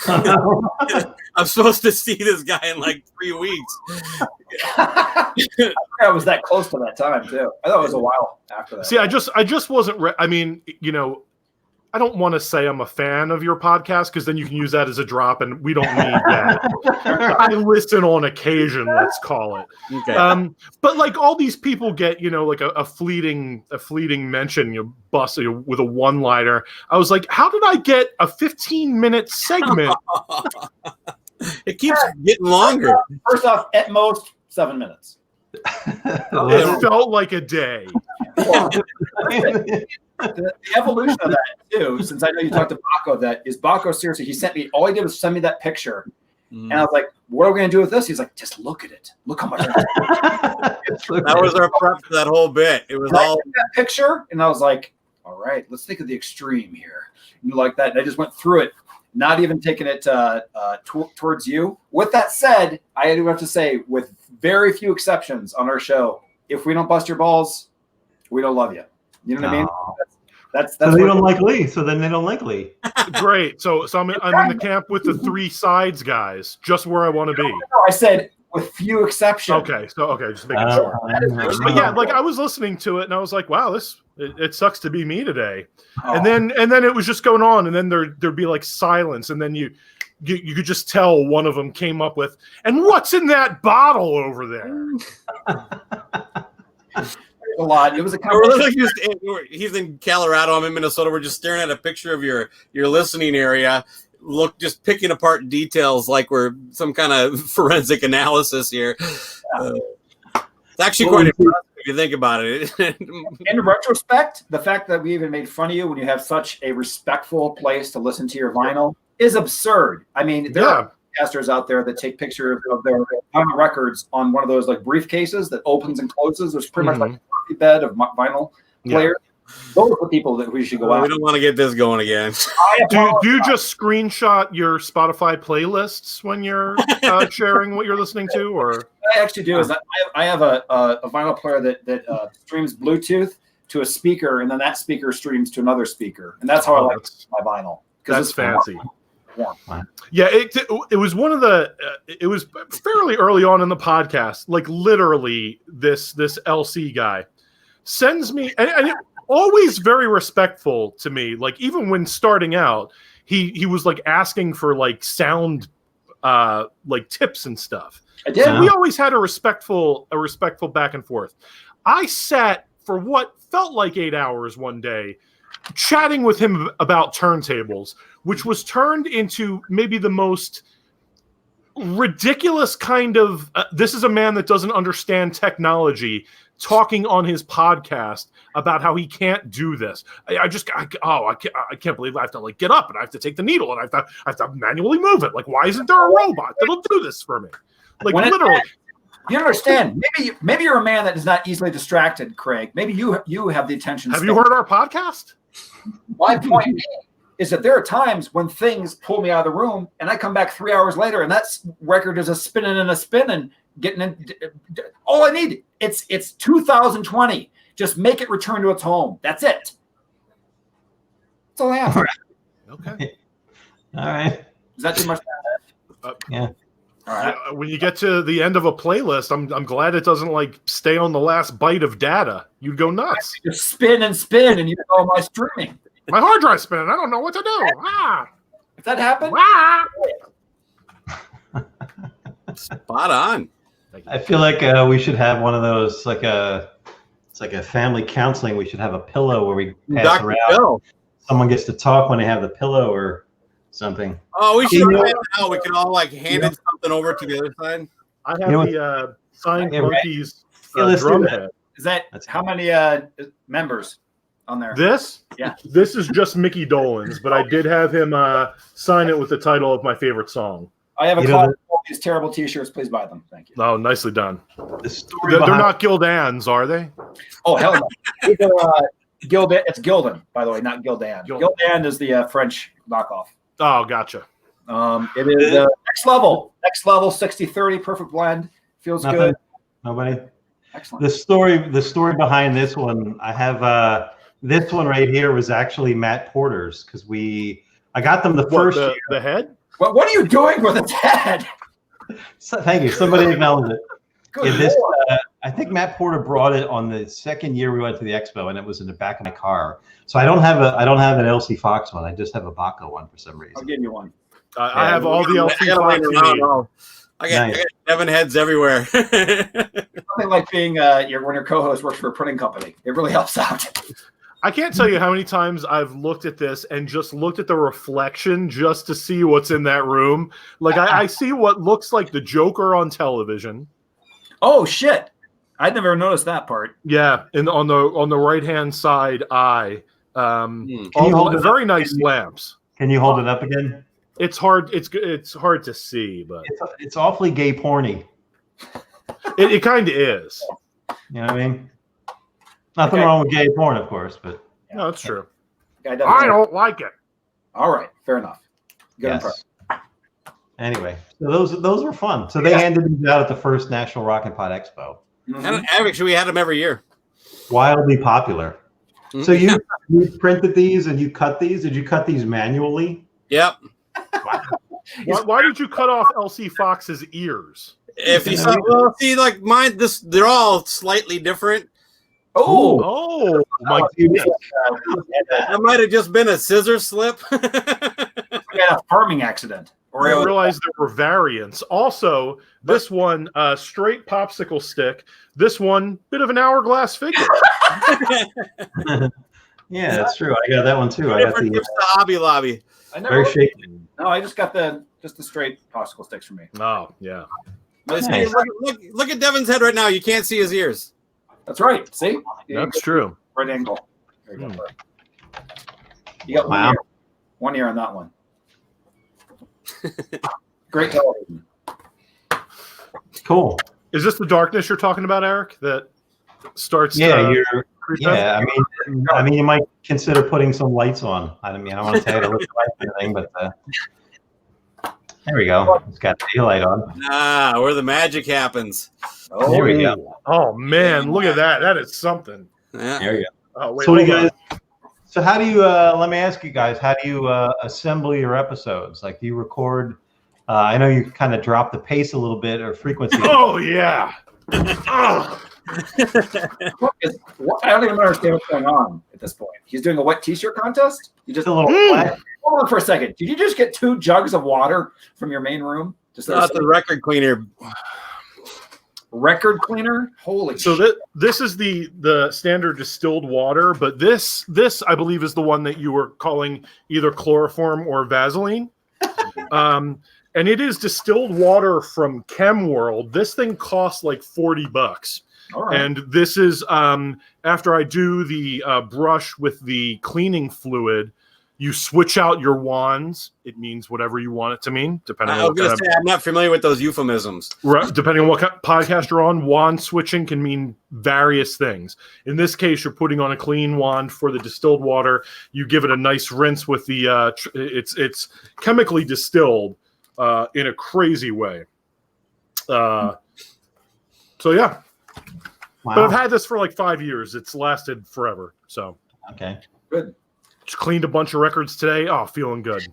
I'm supposed to see this guy in like 3 weeks. I was that close to that time too. I thought it was a while after that. See, I just wasn't. I mean, I don't want to say I'm a fan of your podcast because then you can use that as a drop, and we don't need that. I listen on occasion, let's call it. Okay. But like all these people get, like a fleeting mention, bust with a one-liner. I was like, how did I get a 15-minute segment? It keeps getting longer. First off, at most 7 minutes. It felt like a day. The evolution of that too, since I know you talked to Bakko, Bakko seriously, he sent me, all he did was send me that picture. And I was like, what are we going to do with this? He's like, just look at it. Look how much. That was our prep for that whole bit. It was all that picture. And I was like, all right, let's think of the extreme here. And like that. And I just went through it, not even taking it towards you. With that said, I do have to say, with very few exceptions on our show, if we don't bust your balls, we don't love you. You know what I mean? That's so they don't like Lee. So then they don't like Lee. Great. So I'm in the camp with the 3 sides guys, just where I want to be. No, I said with few exceptions. Okay, just making sure. But yeah, like I was listening to it and I was like, wow, it sucks to be me today. And then it was just going on, and then there'd be like silence, and then you could just tell one of them came up with, and what's in that bottle over there? A lot. It was a he's in Colorado. I'm in Minnesota. We're just staring at a picture of your listening area. Just picking apart details like we're some kind of forensic analysis here. It's actually quite impressive if you think about it. In retrospect, the fact that we even made fun of you when you have such a respectful place to listen to your vinyl is absurd. I mean, there are podcasters out there that take pictures of their vinyl records on one of those like briefcases that opens and closes. There's pretty much like bed of vinyl players. Those are the people that we should go out. We don't want to get this going again. Do you just screenshot your Spotify playlists when you're sharing what you're listening to, or? What I actually do is I have a vinyl player that streams Bluetooth to a speaker, and then that speaker streams to another speaker, and that's how I like my vinyl. That's fancy. Warm. Yeah, it was one of the. It was fairly early on in the podcast. Like literally, this LC guy sends me, and always very respectful to me. Like even when starting out, he was like asking for like sound, like tips and stuff. I did. So we always had a respectful back and forth. I sat for what felt like 8 hours one day, chatting with him about turntables, which was turned into maybe the most ridiculous kind of. This is a man that doesn't understand technology talking on his podcast about how he can't do this. I can't believe I have to like get up and I have to take the needle and I have to manually move it. Like, why isn't there a robot that'll do this for me? Like literally. You understand? Maybe you're a man that is not easily distracted, Craig. Maybe you have the attention. Have you heard our podcast? My point being is that there are times when things pull me out of the room, and I come back 3 hours later, and that record is a spinning, getting in. All I need it's 2020. Just make it return to its home. That's it. That's all I have. Okay. All right. Is that too much? Yeah. All right. Yeah, when you get to the end of a playlist, I'm glad it doesn't like stay on the last byte of data. You'd go nuts. Just spin, and you go, my streaming. My hard drive spinning. I don't know what to do. If that happened, Spot on. I feel like we should have one of those, it's like a family counseling. We should have a pillow where we pass Dr. around. Bill. Someone gets to talk when they have the pillow or something. Oh, we should have planned it out. We could all like handed something over to the other side. I have the signed monkeys let's drum do that. head. is that how many members on there? This? Yeah. This is just Mickey Dolenz, but I did have him sign it with the title of my favorite song. I have a copy of all these terrible T-shirts. Please buy them. Thank you. Oh, nicely done. The story They're behind- not Gildans, are they? Oh, hell no. Gildan. It's Gildan, by the way, not Gildan. Gildan is the French knockoff. Oh, gotcha. It is next level 60-30 perfect blend. Feels Nothing? good. Nobody. Excellent. The story behind this one, I have this one right here was actually Matt Porter's because I got them the first year. The head? What are you doing with its head? So, thank you. Somebody acknowledged it. Good Yeah, Lord. I think Matt Porter brought it on the second year we went to the expo, and it was in the back of my car. So I don't have an LC Fox one. I just have a Bakko one for some reason. I'll give you one. I have all the LC Fox you need. I got 7 heads everywhere. Something like being when your co-host works for a printing company. It really helps out. I can't tell you how many times I've looked at this and just looked at the reflection just to see what's in that room. Like I see what looks like the Joker on television. Oh shit! I'd never noticed that part. Yeah, and on the right hand side eye, very nice lamps. Can you hold it up again? It's hard. It's hard to see, but It's awfully gay porny. it kind of is. You know what I mean? Nothing wrong with gay porn, of course, but No, it's true. I don't like it. All right, fair enough. Good yes. impression. Anyway, so those were fun. So they handed these out at the first National Rock and Pod Expo. Mm-hmm. And actually, we had them every year. Wildly popular. So you printed these and you cut these. Did you cut these manually? Yep. Why did you cut off LC Fox's ears? If you saw, like mine, they're all slightly different. Oh, My goodness. That might have just been a scissor slip. We had a farming accident. I realized there were variants. Also, this one, straight popsicle stick. This one, bit of an hourglass figure. Yeah, that's true. I got that one too. I got Different gifts to Hobby Lobby. very shaky. No, I just got the straight popsicle sticks for me. Oh, yeah. Nice. Look at Devin's head right now. You can't see his ears. That's right. See? That's true. Right angle. There you go. You got one ear on that one. Great television. Cool. Is this the darkness you're talking about, Eric? That starts. Yeah, I mean, you might consider putting some lights on. I don't want to tell you to look like anything, but there we go. It's got daylight on. Where the magic happens. Oh, there we go. Oh man, look at that. That is something. Yeah. There you go. Oh, wait, So what do you hold guys? on. So how do you? Let me ask you guys. How do you assemble your episodes? Like, do you record? I know you kind of drop the pace a little bit or frequency. Oh yeah. Oh. I don't even understand what's going on at this point. He's doing a wet t-shirt contest? You just a little flat. Hold on for a second. Did you just get 2 jugs of water from your main room? Just Not the record cleaner. record cleaner? Holy So shit. this is the standard distilled water, but this I believe is the one that you were calling either chloroform or Vaseline. And it is distilled water from Chem World. This thing costs like $40. All right. And this is after I do the brush with the cleaning fluid, you switch out your wands. It means whatever you want it to mean, depending on I was going to say, I'm not familiar with those euphemisms. depending on what podcast you're on. Wand switching can mean various things. In this case, you're putting on a clean wand for the distilled water. You give it a nice rinse with the it's chemically distilled in a crazy way. So yeah. Wow. But I've had this for like 5 years. It's lasted forever. So Okay. Good. just cleaned a bunch of records today. Oh, feeling good.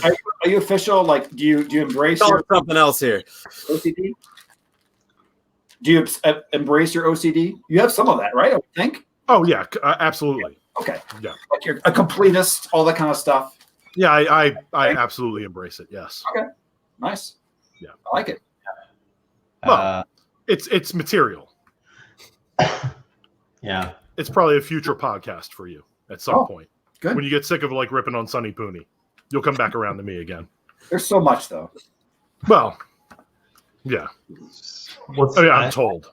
Are you official? Like, do you embrace Tell your us something else here. OCD? Do you embrace your OCD? You have some of that, right? I would think. Oh yeah, absolutely. Okay. Yeah. Like you're a completist, all that kind of stuff. Yeah, I absolutely embrace it. Yes. Nice. Yeah. I like it. Well, it's material. Yeah. It's probably a future podcast for you at some point. Good. When you get sick of like ripping on Sonny Pooney, you'll come back around to me again. There's so much though. Well, yeah. I'm told.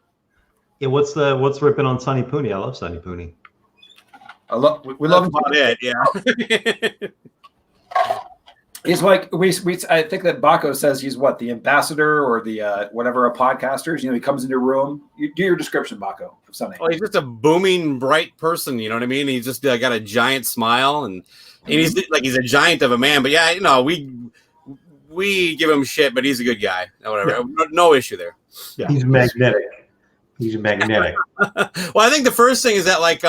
Yeah. What's ripping on Sonny Pooney? I love Sonny Pooney. We love him. That's about it. Yeah. He's like I think that Bakko says he's what, the ambassador or the whatever of podcasters. You know, he comes into a room. You do your description, Bakko, of Sonny. Well, he's just a booming, bright person. You know what I mean? He's just got a giant smile, and he's like he's a giant of a man. But yeah, you know, we give him shit, but he's a good guy. Whatever, no issue there. Yeah. He's magnetic. Well, I think the first thing is that like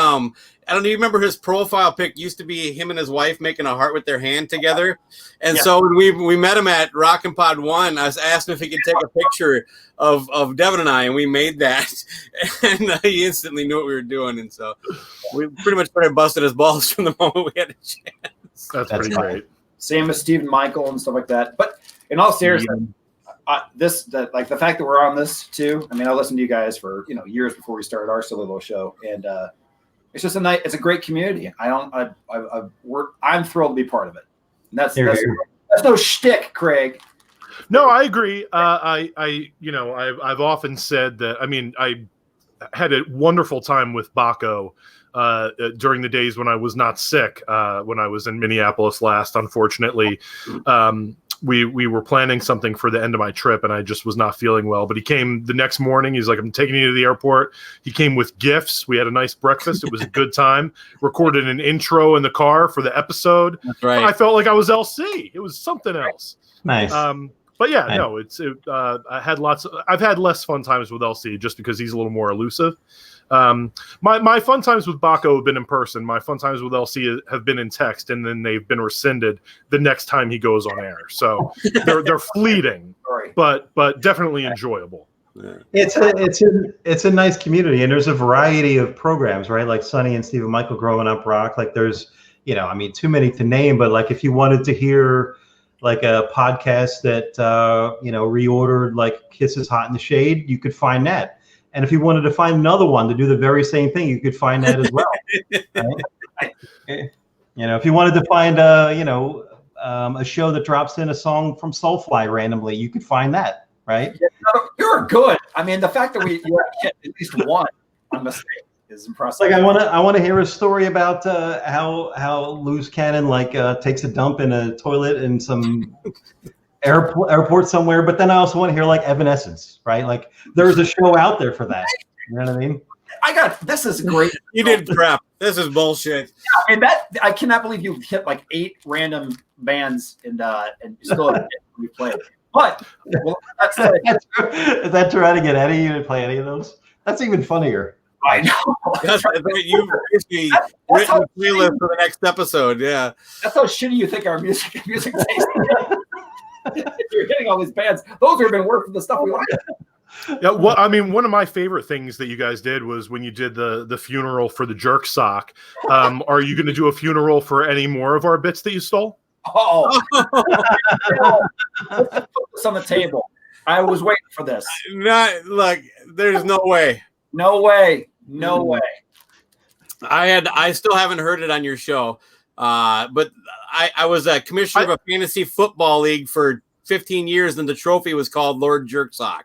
I don't even remember his profile pic used to be him and his wife making a heart with their hand together. And so when we met him at Rockin' Pod 1, I was asking if he could take a picture of Devin and I, and we made that. And he instantly knew what we were doing. And so we pretty much started busting his balls from the moment we had a chance. That's pretty great. Same as Stephen Michael and stuff like that. But in all seriousness, like the fact that we're on this too. I mean, I listened to you guys for years before we started our silly little show, and it's just it's a great community. I'm thrilled to be part of it. And that's no shtick, Craig. No, I agree. I've often said that. I mean, I had a wonderful time with Bakko during the days when I was not sick. When I was in Minneapolis last, unfortunately, we were planning something for the end of my trip, and I just was not feeling well. But he came the next morning. He's like, "I'm taking you to the airport." He came with gifts. We had a nice breakfast. It was a good time. Recorded an intro in the car for the episode. That's right. I felt like I was LC. It was something else. Nice. But yeah, no, I've had less fun times with LC just because he's a little more elusive. My fun times with Bakko have been in person. My fun times with LC have been in text, and then they've been rescinded the next time he goes on air. So they're fleeting, but definitely enjoyable. It's a nice community, and there's a variety of programs, right? Like Sonny and Stephen Michael growing up rock. Like there's, too many to name, but like if you wanted to hear like a podcast that reordered like Kisses Hot in the Shade, you could find that. And if you wanted to find another one to do the very same thing, you could find that as well. Right? If you wanted to find a show that drops in a song from Soulfly randomly, you could find that, right? Yeah, you're good. I mean, the fact that you get at least one on mistake is impressive. Like I want to hear a story about how Loose Cannon takes a dump in a toilet and some airport somewhere. But then I also want to hear like Evanescence, right? Like there's a show out there for that. You know what I mean? This is great. You did crap. This is bullshit. Yeah, and I cannot believe you hit like 8 random bands and still we played. But that's is that trying to get Eddie? You didn't play any of those? That's even funnier. I know. You've basically written a playlist for the next episode. Yeah. That's how shitty you think our music taste is. You're hitting all these bands. Those have been worse than the stuff we like. Yeah, well, I mean, one of my favorite things that you guys did was when you did the funeral for the jerk sock. Are you going to do a funeral for any more of our bits that you stole? Oh, let's put this on the table. I was waiting for this. Not like there's no way. No way. No way. I still haven't heard it on your show. But I was a commissioner of a fantasy football league for 15 years, and the trophy was called Lord Jerksock.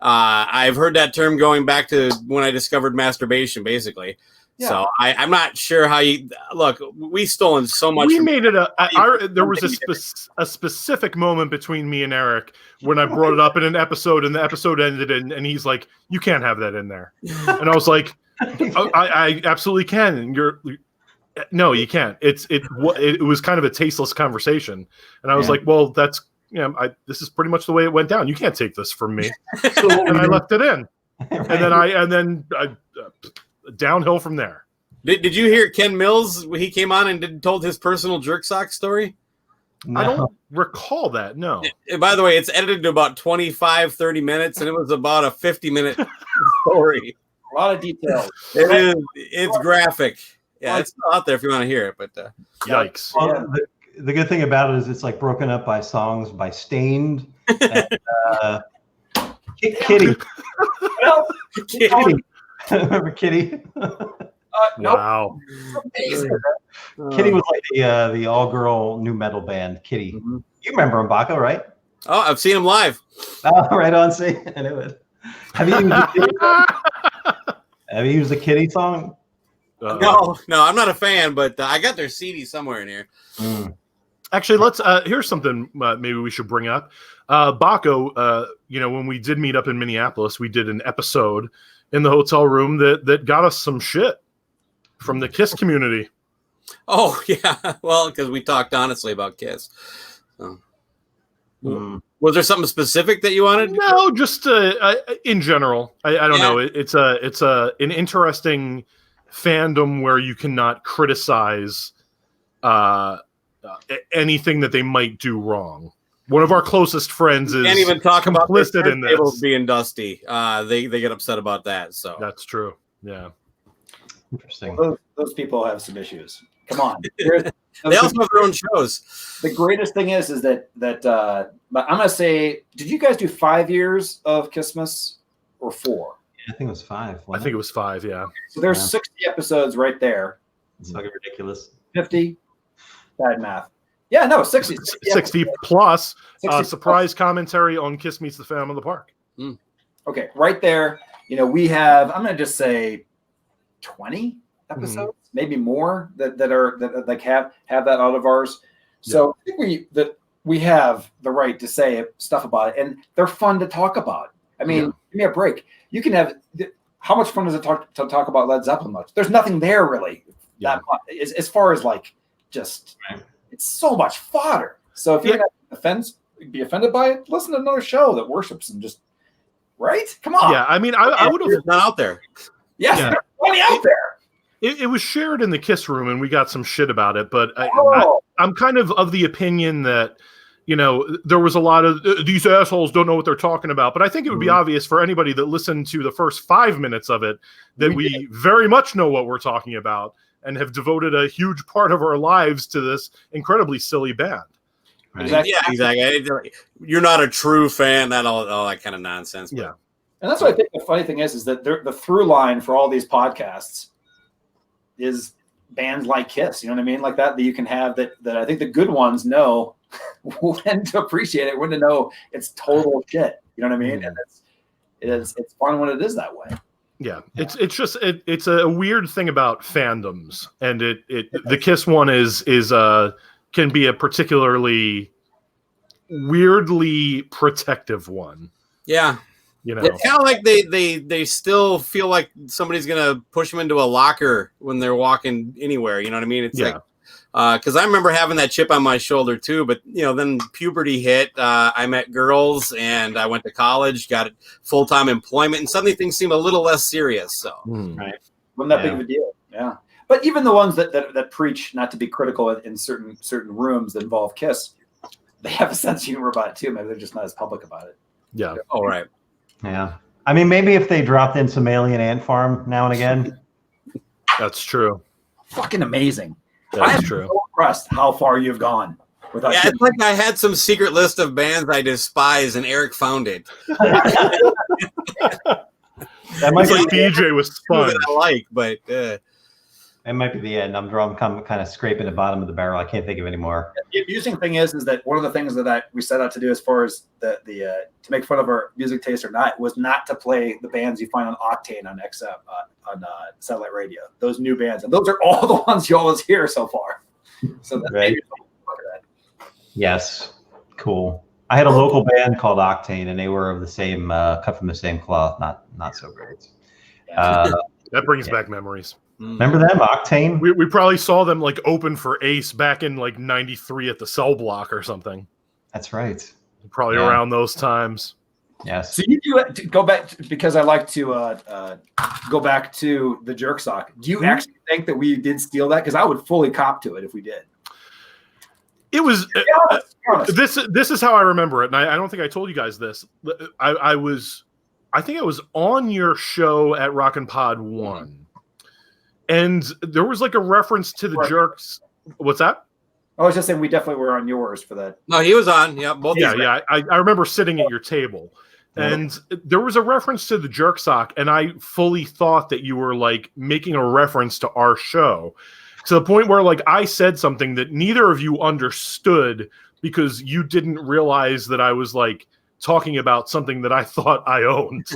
I've heard that term going back to when I discovered masturbation, basically. Yeah. So I'm not sure how you look. We stolen so much. We made it there was a specific moment between me and Eric when I brought it up in an episode, and the episode ended, and he's like, "You can't have that in there," and I was like, "I absolutely can." And no, you can't. It was kind of a tasteless conversation, and I was like, "Well, that's this is pretty much the way it went down. You can't take this from me," and I left it in, and then I downhill from there. Did you hear Ken Mills? He came on and told his personal jerk sock story. No. I don't recall that. No. By the way, it's edited to about 25-30 minutes, and it was about a 50-minute story. A lot of details. It's graphic. Yeah, it's still out there if you want to hear it. But yikes. Well, the good thing about it is it's like broken up by songs by Stained and Kitty. Kitty. Remember Kitty? Wow. Kitty was like the all-girl new metal band, Kitty. Mm-hmm. You remember him, Bakko, right? Oh, I've seen him live. Oh, right on. See, I knew it. Have you used the Kitty song? No, I'm not a fan, but I got their CD somewhere in here. Actually, let's. Here's something maybe we should bring up. Bakko, when we did meet up in Minneapolis, we did an episode in the hotel room that got us some shit from the KISS community. Oh yeah, well, because we talked honestly about KISS. So. Was there something specific that you wanted? No, just in general. I don't know. It's an interesting fandom where you cannot criticize anything that they might do wrong. One of our closest friends is can't even talk about complicit in this. Tables being dusty. They get upset about that. So that's true. Yeah, interesting. Well, those people have some issues. Come on. They also have their own shows. The greatest thing is that but I'm gonna say, did you guys do 5 years of Kissmas or 4? I think it was 5. I think it was 5. Yeah. So there's 60 episodes right there. It's fucking ridiculous. 50. Bad math. Yeah, no, 60. 60 plus 60 surprise commentary on Kiss Meets the Phantom of the Park. Okay, right there. We have, I'm going to just say 20 episodes, maybe more that have that out of ours. So I think we have the right to say stuff about it, and they're fun to talk about. I mean, give me a break. You can have how much fun is it to talk about Led Zeppelin much? There's nothing there really that much as far as like just it's so much fodder. So if you're not be offended by it, listen to another show that worships and just come on. Yeah, I mean, I would have not out there. Yes, there's plenty out there. It was shared in the KISS room, and we got some shit about it. But I'm kind of the opinion that there was a lot of these assholes don't know what they're talking about. But I think it would be obvious for anybody that listened to the first 5 minutes of it that we very much know what we're talking about and have devoted a huge part of our lives to this incredibly silly band. Right. Exactly. Yeah, exactly. You're not a true fan, all that kind of nonsense. But. Yeah. And that's what I think the funny thing is that the through line for all these podcasts is bands like KISS, you know what I mean? Like that you can have that I think the good ones know when to appreciate it, when to know it's total shit. You know what I mean? And it's fun when it is that way. Yeah, it's a weird thing about fandoms, and the KISS one is can be a particularly weirdly protective one. Yeah. It's kind of like they still feel like somebody's gonna push them into a locker when they're walking anywhere. You know what I mean? It's like because I remember having that chip on my shoulder too. But then puberty hit. I met girls and I went to college, got full-time employment, and suddenly things seem a little less serious. So right, wasn't that big of a deal? Yeah. But even the ones that preach not to be critical in certain rooms that involve Kiss, they have a sense of humor about it too. Maybe they're just not as public about it. Yeah. All right. Yeah. I mean, maybe if they dropped in some Alien Ant Farm now and again. That's true. Fucking amazing. That's true. So impressed how far you've gone. It's like I had some secret list of bands I despise, and Eric found it. That might be DJ was fun. I like, but it might be the end. I'm kind of scraping the bottom of the barrel. I can't think of any more. The amusing thing is that one of the things that we set out to do as far as the to make fun of our music taste or not was not to play the bands you find on Octane on XM on satellite radio. Those new bands, and those are all the ones you always hear so far. So that's right. Yes, cool. I had a local band called Octane, and they were of the same cut from the same cloth. Not so great. That brings back memories. Remember them, Octane? We probably saw them like open for Ace back in like '93 at the Cell Block or something. That's right. Probably around those times. Yes. So you do go back because I like to go back to the jerk sock. Do you actually think that we did steal that? Because I would fully cop to it if we did. It was this is how I remember it, and I don't think I told you guys this. I think I was on your show at Rockin' Pod 1. And there was like a reference to the jerks. What's that? I was just saying we definitely were on yours for that. No, he was on. Yeah, both. Yeah. I remember sitting at your table, and there was a reference to the jerk sock, and I fully thought that you were like making a reference to our show, to the point where like I said something that neither of you understood because you didn't realize that I was like talking about something that I thought I owned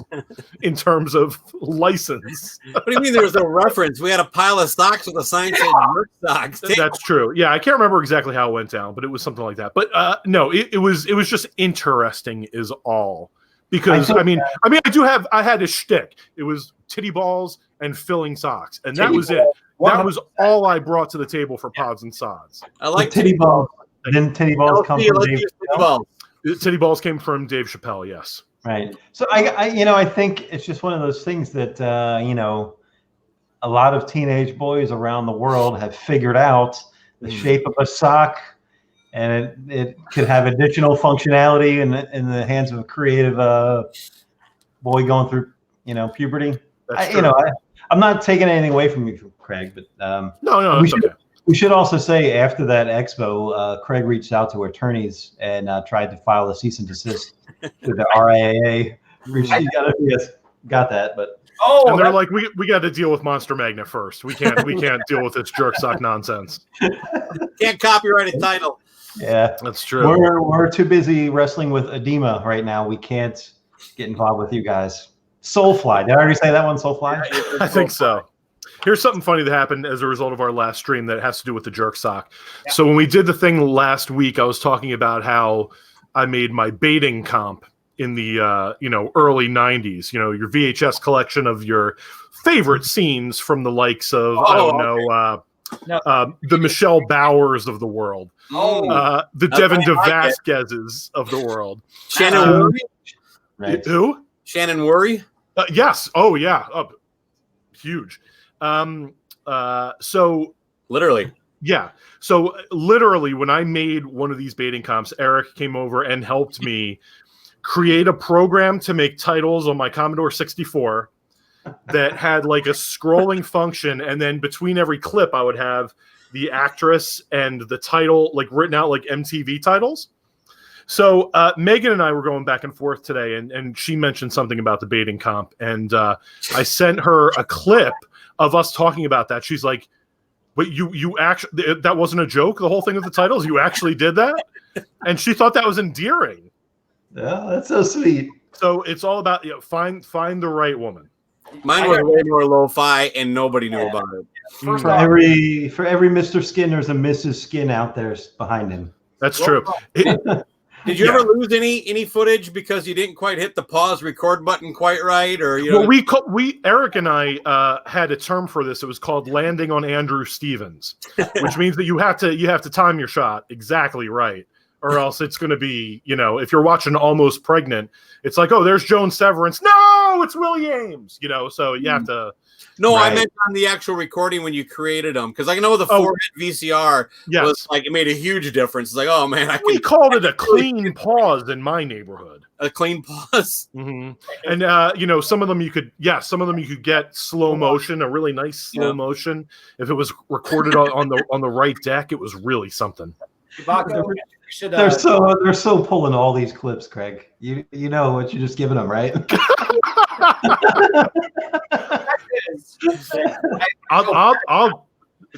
in terms of license. What do you mean there was a reference? We had a pile of socks with a sign saying "Merch Socks." That's true. Yeah, I can't remember exactly how it went down, but it was something like that. But no, it was just interesting is all. Because I had a shtick. It was titty balls and filling socks, and that was it. That was all I brought to the table for Pods and Sods. I like titty balls. Didn't titty balls come from Dave Chappelle? Titty balls came from Dave Chappelle, yes. Right. So I think it's just one of those things that a lot of teenage boys around the world have figured out the shape of a sock, and it could have additional functionality in the hands of a creative boy going through puberty. I'm not taking anything away from you, Craig, but no, we should also say after that expo, Craig reached out to attorneys and tried to file a cease and desist to the RIAA. Got that, but and they're like, we got to deal with Monster Magnet first. We can't deal with this jerk sock nonsense. Can't copyright a title. Yeah, that's true. We're too busy wrestling with edema right now. We can't get involved with you guys. Soulfly. Did I already say that one? Soulfly? I think so. Here's something funny that happened as a result of our last stream that has to do with the jerk sock. Yeah. So when we did the thing last week, I was talking about how I made my baiting comp in the early 90s. Your VHS collection of your favorite scenes from the likes of the Michelle Bowers of the world, the Devin DeVasquez's of the world. Shannon Worry? Right. Who? Shannon Worry? Yes. Oh yeah. Huge. So literally, yeah. So literally, when I made one of these baiting comps, Eric came over and helped me create a program to make titles on my Commodore 64 that had like a scrolling function, and then between every clip, I would have the actress and the title like written out like MTV titles. So Megan and I were going back and forth today, and she mentioned something about the baiting comp, and I sent her a clip of us talking about that. She's like, "Wait, you actually that wasn't a joke? The whole thing with the titles, you actually did that?" And she thought that was endearing. Yeah, that's so sweet. So it's all about find the right woman. Mine was way more lo-fi, and nobody knew about it. For every Mr. Skin, there's a Mrs. Skin out there behind him. That's true. Did you ever lose any footage because you didn't quite hit the pause record button quite right, or you know? Well, we Eric and I had a term for this. It was called landing on Andrew Stevens, which means that you have to time your shot exactly right, or else it's going to be, you know, if you're watching Almost Pregnant, it's like, oh, there's Joan Severance. No, it's Will James. You know, so you have to. No, right. I meant on the actual recording when you created them, because I know the forehead VCR was like, it made a huge difference. It's like, oh man, we called it a clean pause in my neighborhood. A clean pause, and you know, some of them you could get slow motion, a really nice slow motion. If it was recorded on the right deck, it was really something. They're so pulling all these clips, Craig. You know what you're just giving them, right?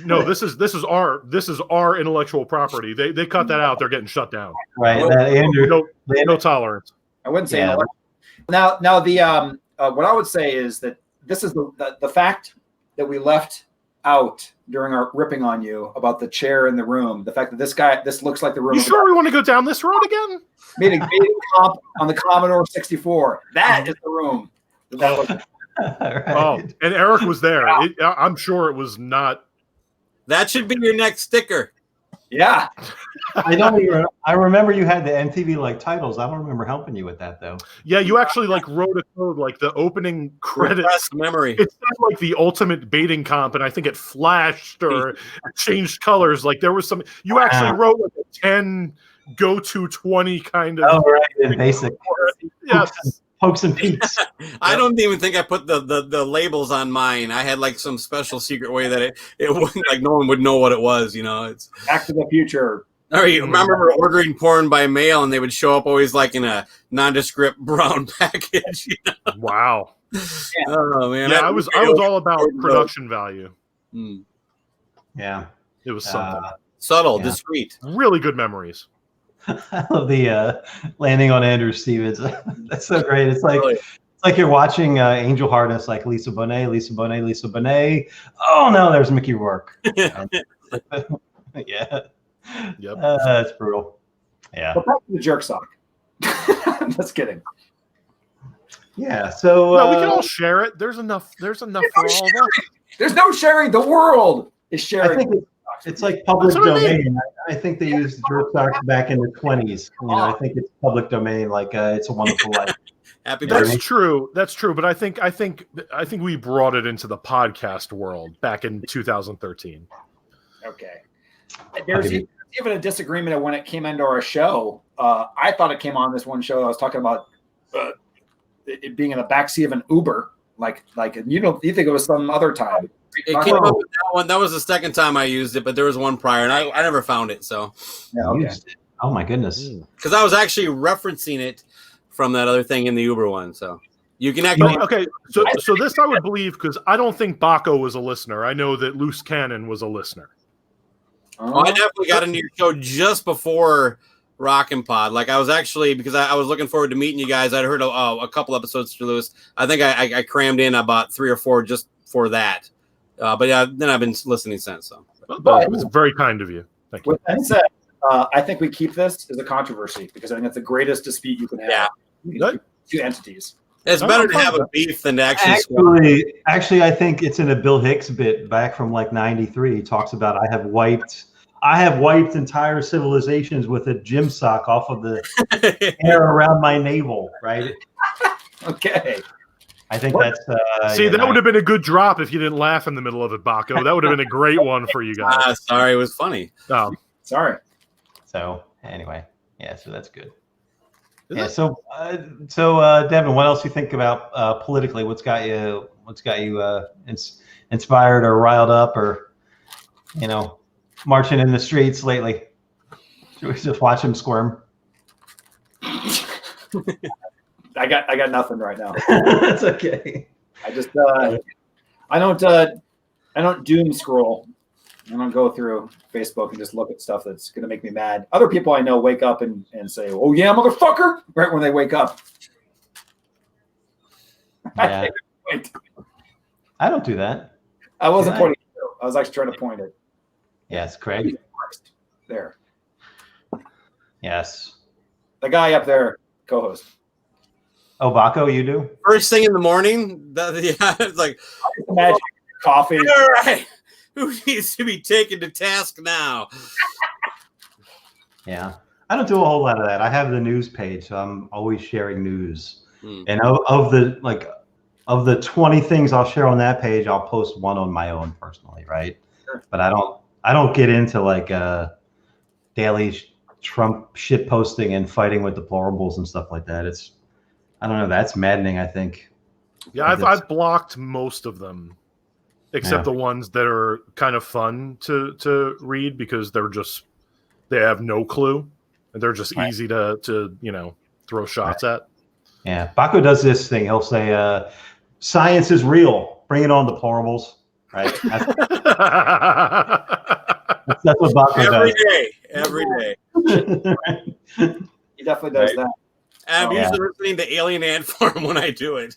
No, this is our intellectual property. They cut that out. They're getting shut down. Right. Andrew, no tolerance. I wouldn't say now the what I would say is that this is the fact that we left out during our ripping on you about the chair in the room. The fact that this looks like the room. You sure we want to go down this road again? Made a comp on the Commodore 64. That is the room. Right. Oh, and Eric was there. I'm sure it was not. That should be your next sticker. Yeah. I remember you had the MTV like titles. I don't remember helping you with that though. Yeah, you actually like wrote a code, like the opening credits. Memory. It said like the ultimate baiting comp, and I think it flashed or changed colors. Like there was some. You actually wrote like a 10 go to 20 kind of. Oh right, in basic. Yes. Pokes and peaks. I don't even think I put the labels on mine. I had like some special secret way that it wouldn't, like, no one would know what it was. You know, it's Back to the Future. All right, remember ordering porn by mail, and they would show up always like in a nondescript brown package. You know? Wow. Yeah. Oh man. Yeah, I was all about production value. Yeah. It was something. Subtle, discreet. Really good memories. I love the landing on Andrew Stevens. That's so great. It's like you're watching Angel Heart. It's like Lisa Bonet. Oh no, there's Mickey Rourke. Yeah. Yep. That's brutal. Yeah. But back to the jerk sock. Just kidding. Yeah. So no, we can all share it. There's enough for all of us. There's no sharing. The world is sharing. I think it's like public domain. I think they used jerk socks back in the 20s. You know, I think it's public domain. Like It's a Wonderful Life. Happy That's true. But I think we brought it into the podcast world back in 2013. Okay. There's even a disagreement of when it came into our show. I thought it came on this one show. I was talking about it being in the backseat of an Uber. Like you think it was some other time. It came up with that one. That was the second time I used it, but there was one prior, and I never found it. So, yeah, okay. Oh my goodness! Because I was actually referencing it from that other thing in the Uber one. So you can actually. Okay, so this I would believe, because I don't think Bakko was a listener. I know that Loose Cannon was a listener. Oh, I definitely got into your show just before Rockin' Pod. Like I was actually, because I was looking forward to meeting you guys. I'd heard a couple episodes through Lewis. I think I crammed in about 3 or 4 just for that. But yeah, then I've been listening since. So, but it was very kind of you. Thank you. With that said, I think we keep this as a controversy because I think that's the greatest dispute you can have. Yeah. Two entities. It's better to have a beef than to actually. Actually, I think it's in a Bill Hicks bit back from like '93. He talks about I have wiped entire civilizations with a gym sock off of the hair around my navel. Right. Okay. I think that's. See, that would have been a good drop if you didn't laugh in the middle of it, Bakko. That would have been a great one for you guys. Sorry, it was funny. Sorry. So anyway, yeah. So that's good. So Devin, what else do you think about politically? What's got you inspired or riled up, or marching in the streets lately? Should we just watch him squirm? I got nothing right now. That's okay. I just I don't doom scroll. I don't go through Facebook and just look at stuff that's gonna make me mad. Other people I know wake up and say, "Oh yeah, motherfucker!" right when they wake up. Yeah. I don't do that. I wasn't pointing at you. I was actually trying to point it. Yes, Craig. There. Yes. The guy up there, co-host. Oh, Bakko, you do? First thing in the morning, it's like, Imagine coffee. all right, who needs to be taken to task now? Yeah. I don't do a whole lot of that. I have the news page, so I'm always sharing news. And of the 20 things I'll share on that page, I'll post one on my own personally, right? Sure. But I don't get into like daily Trump shit posting and fighting with deplorables and stuff like that. I don't know, that's maddening, I think. Yeah, I've blocked most of them, except the ones that are kind of fun to read because they have no clue and they're just easy to throw shots at. Yeah, Bakko does this thing. He'll say, "Science is real. Bring it on, deplorables." Right? That's what Bakko does. Every day. He definitely does that. I'm usually listening to Alien Ant Farm when I do it.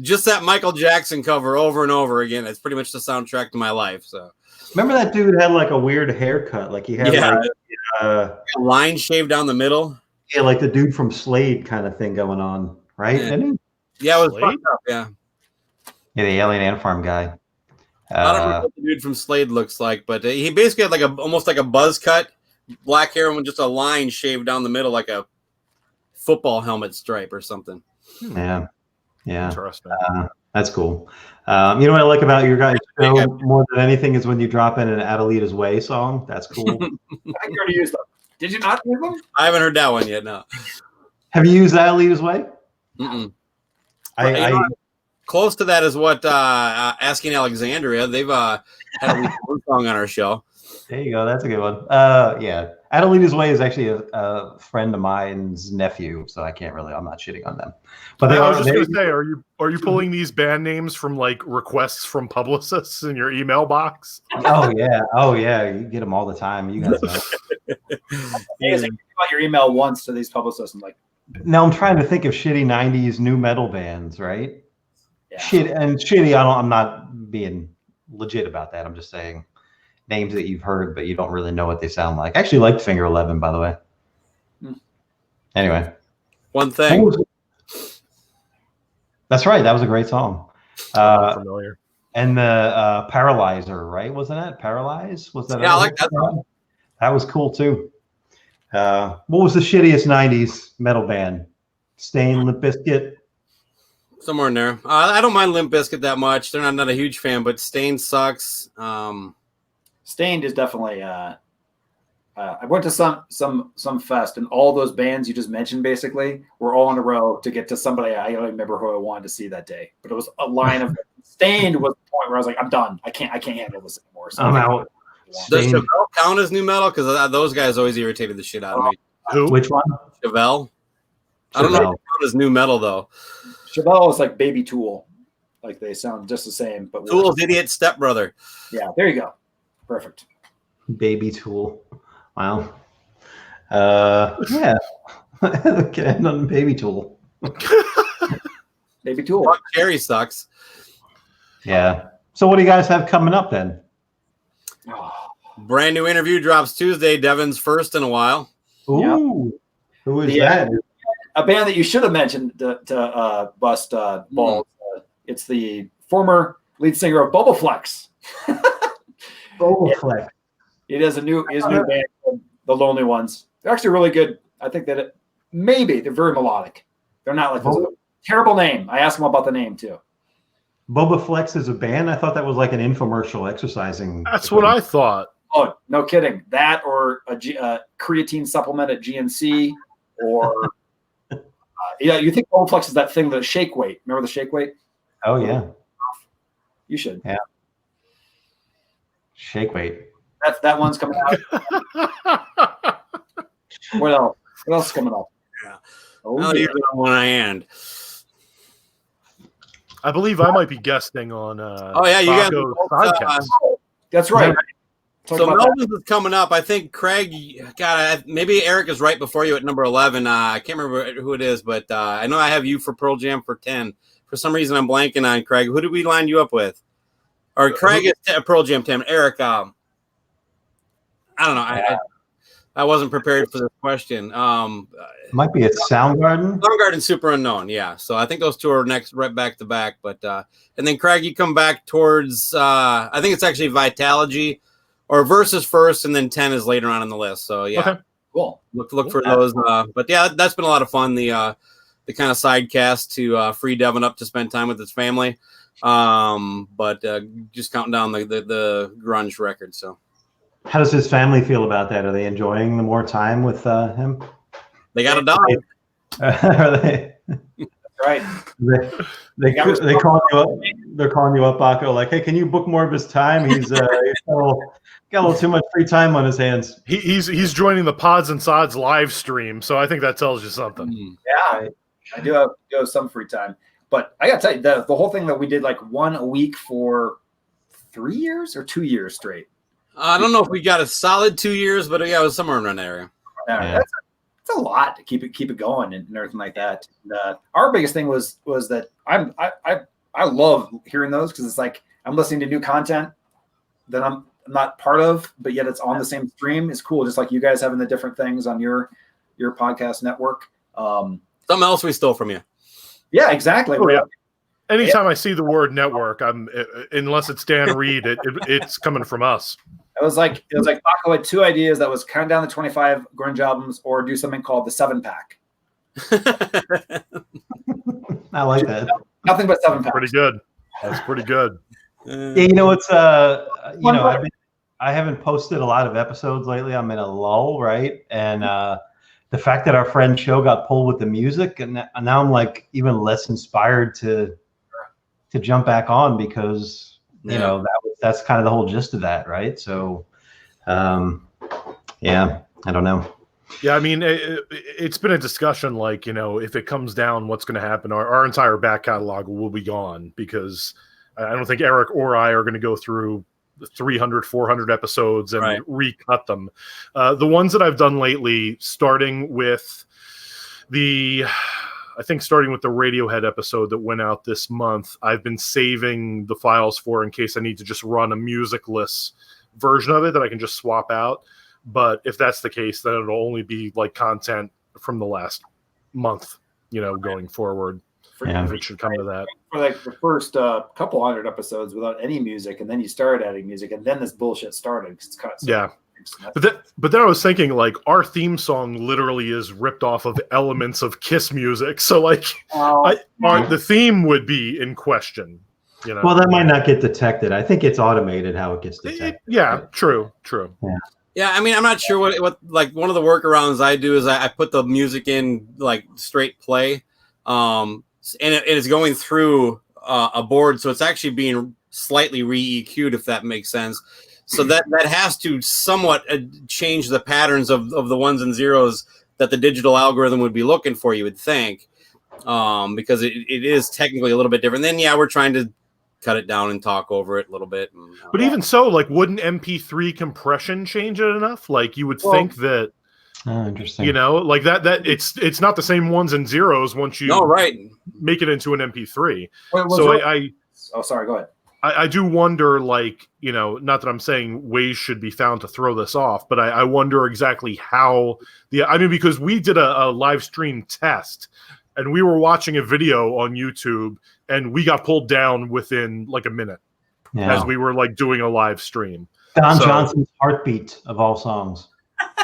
Just that Michael Jackson cover over and over again. It's pretty much the soundtrack to my life. So remember that dude had like a weird haircut, like he had a line shaved down the middle. Yeah, like the dude from Slade kind of thing going on, right? Yeah, Didn't he? Yeah, it was fucked up. Yeah, the Alien Ant Farm guy. I don't know what the dude from Slade looks like, but he basically had like almost like a buzz cut, black hair with just a line shaved down the middle, like a football helmet stripe or something. Yeah. Interesting. That's cool. You know what I like about your guys' show more than anything is when you drop in an Adelita's Way song. That's cool. I think you already used them. Did you not use them? I haven't heard that one yet. No. Have you used Adelita's Way? Mm-mm. Close to that is what Asking Alexandria. They've had a song on our show. There you go. That's a good one. Yeah. Adelita's Way is actually a friend of mine's nephew, so I'm not shitting on them. But I was just going to say, are you pulling these band names from like requests from publicists in your email box? Oh yeah. You get them all the time. You guys know. Amazing. You got your email once to these publicists and like. Now I'm trying to think of shitty '90s new metal bands, right? Yeah. Shitty. I'm not being legit about that. I'm just saying names that you've heard, but you don't really know what they sound like. I actually liked Finger 11, by the way. Anyway, one thing. That's right. That was a great song. Familiar. And the Paralyzer, right? Wasn't it Paralyze? Was that? Yeah, I like that song. That was cool too. What was the shittiest '90s metal band? Stain, Limp Bizkit. Somewhere in there. I don't mind Limp Bizkit that much. They're not a huge fan, but Stain sucks. Stained is definitely. I went to some fest, and all those bands you just mentioned basically were all in a row to get to somebody I don't remember who I wanted to see that day. But it was a line of Stained was the point where I was like, I'm done. I can't handle this anymore. So I'm out. Does Chevelle count as new metal? Because those guys always irritated the shit out of me. Who? Which one? Chevelle. I don't know if they count as new metal though. Chevelle is like Baby Tool. Like they sound just the same, but Tool's idiot stepbrother. Yeah, there you go. Perfect. Baby Tool. Wow. Yeah. Can end on Baby Tool. Baby Tool. Fuck, Jerry sucks. Yeah. So what do you guys have coming up then? Brand new interview drops Tuesday. Devin's first in a while. Ooh. Yep. Who is that? A band that you should have mentioned to bust balls. It's the former lead singer of Bubbleflex. Bubbleflex. It is his new band, The Lonely Ones. They're actually really good. I think that they're very melodic. They're not like a terrible name. I asked them about the name too. Bubbleflex is a band? I thought that was like an infomercial exercising. That's what I thought. Oh, no kidding. That or a creatine supplement at GNC or you think Bubbleflex is that thing, the shake weight. Remember the shake weight? Oh, yeah. You should. Yeah. Shake weight. That one's coming out. What else? What else is coming up? Yeah. I'll use it on one hand. I believe I might be guesting on you guys podcast. That's right. So Melvin's is coming up. I think Craig, maybe Eric is right before you at number 11. I can't remember who it is, but I know I have you for Pearl Jam for 10. For some reason, I'm blanking on Craig. Who did we line you up with? Or Craig is Pearl Jam 10. Eric, I don't know. I wasn't prepared for this question. Might be at Soundgarden. Soundgarden, Super Unknown, yeah. So I think those two are next, right back to back. But and then Craig, you come back towards. I think it's actually Vitalogy, or Versus first, and then 10 is later on in the list. So yeah, Okay. Cool. look for those. But yeah, that's been a lot of fun. The kind of side cast to free Devin up to spend time with his family. But just counting down the grunge record. So How does his family feel about that? Are they enjoying the more time with him? they got a dog. Are they? Right. They call you up. They're calling you up, Bakko. Like, hey, can you book more of his time? He's got a little too much free time on his hands. He's joining the Pods and Sods live stream, so I think that tells you something. Yeah, I do have some free time, but I gotta tell you, the whole thing that we did like one a week for 3 years or 2 years straight. I don't know if we got a solid 2 years, but yeah, it was somewhere around that area. Yeah. That's a lot to keep it going and everything like that. And, our biggest thing was that I love hearing those because it's like I'm listening to new content that I'm not part of, but yet it's on the same stream. It's cool, just like you guys having the different things on your podcast network. Something else we stole from you. Yeah, exactly. Oh, yeah. Anytime I see the word network, unless it's Dan Reed, it's coming from us. It was like Bakko had two ideas that was count down the 25 grunge albums or do something called the 7-pack. I like that. Nothing but 7-pack. Pretty good. That's pretty good. Yeah, you know, it's I haven't posted a lot of episodes lately. I'm in a lull, right? And the fact that our friend show got pulled with the music, and now I'm like even less inspired to jump back on because you know that's kind of the whole gist of that, right? So, yeah, I don't know. Yeah, I mean, it's been a discussion like, you know, if it comes down, what's going to happen? Our entire back catalog will be gone because I don't think Eric or I are going to go through 300, 400 episodes and recut them. The ones that I've done lately, starting with the Radiohead episode that went out this month, I've been saving the files for in case I need to just run a musicless version of it that I can just swap out. But if that's the case, then it'll only be like content from the last month, you know, going forward. If it should come to that. For like the first couple hundred episodes without any music, and then you started adding music, and then this bullshit started. It's kind of But then I was thinking, like, our theme song literally is ripped off of elements of Kiss music, so like, the theme would be in question. You know? Well, that might not get detected. I think it's automated how it gets detected. True. Yeah, I mean, I'm not sure what like one of the workarounds I do is I put the music in like straight play, and it's going through a board, so it's actually being slightly re-EQ'd, if that makes sense. So that has to somewhat change the patterns of the ones and zeros that the digital algorithm would be looking for, you would think, because it is technically a little bit different. Then, we're trying to cut it down and talk over it a little bit. But even so, like, wouldn't MP3 compression change it enough? Like, you would think that, interesting. you know, like that it's not the same ones and zeros once you make it into an MP3. Sorry, go ahead. I do wonder, like, you know, not that I'm saying ways should be found to throw this off, but I wonder exactly how because we did a live stream test and we were watching a video on YouTube and we got pulled down within like a minute as we were like doing a live stream. Don Johnson's Heartbeat of all songs.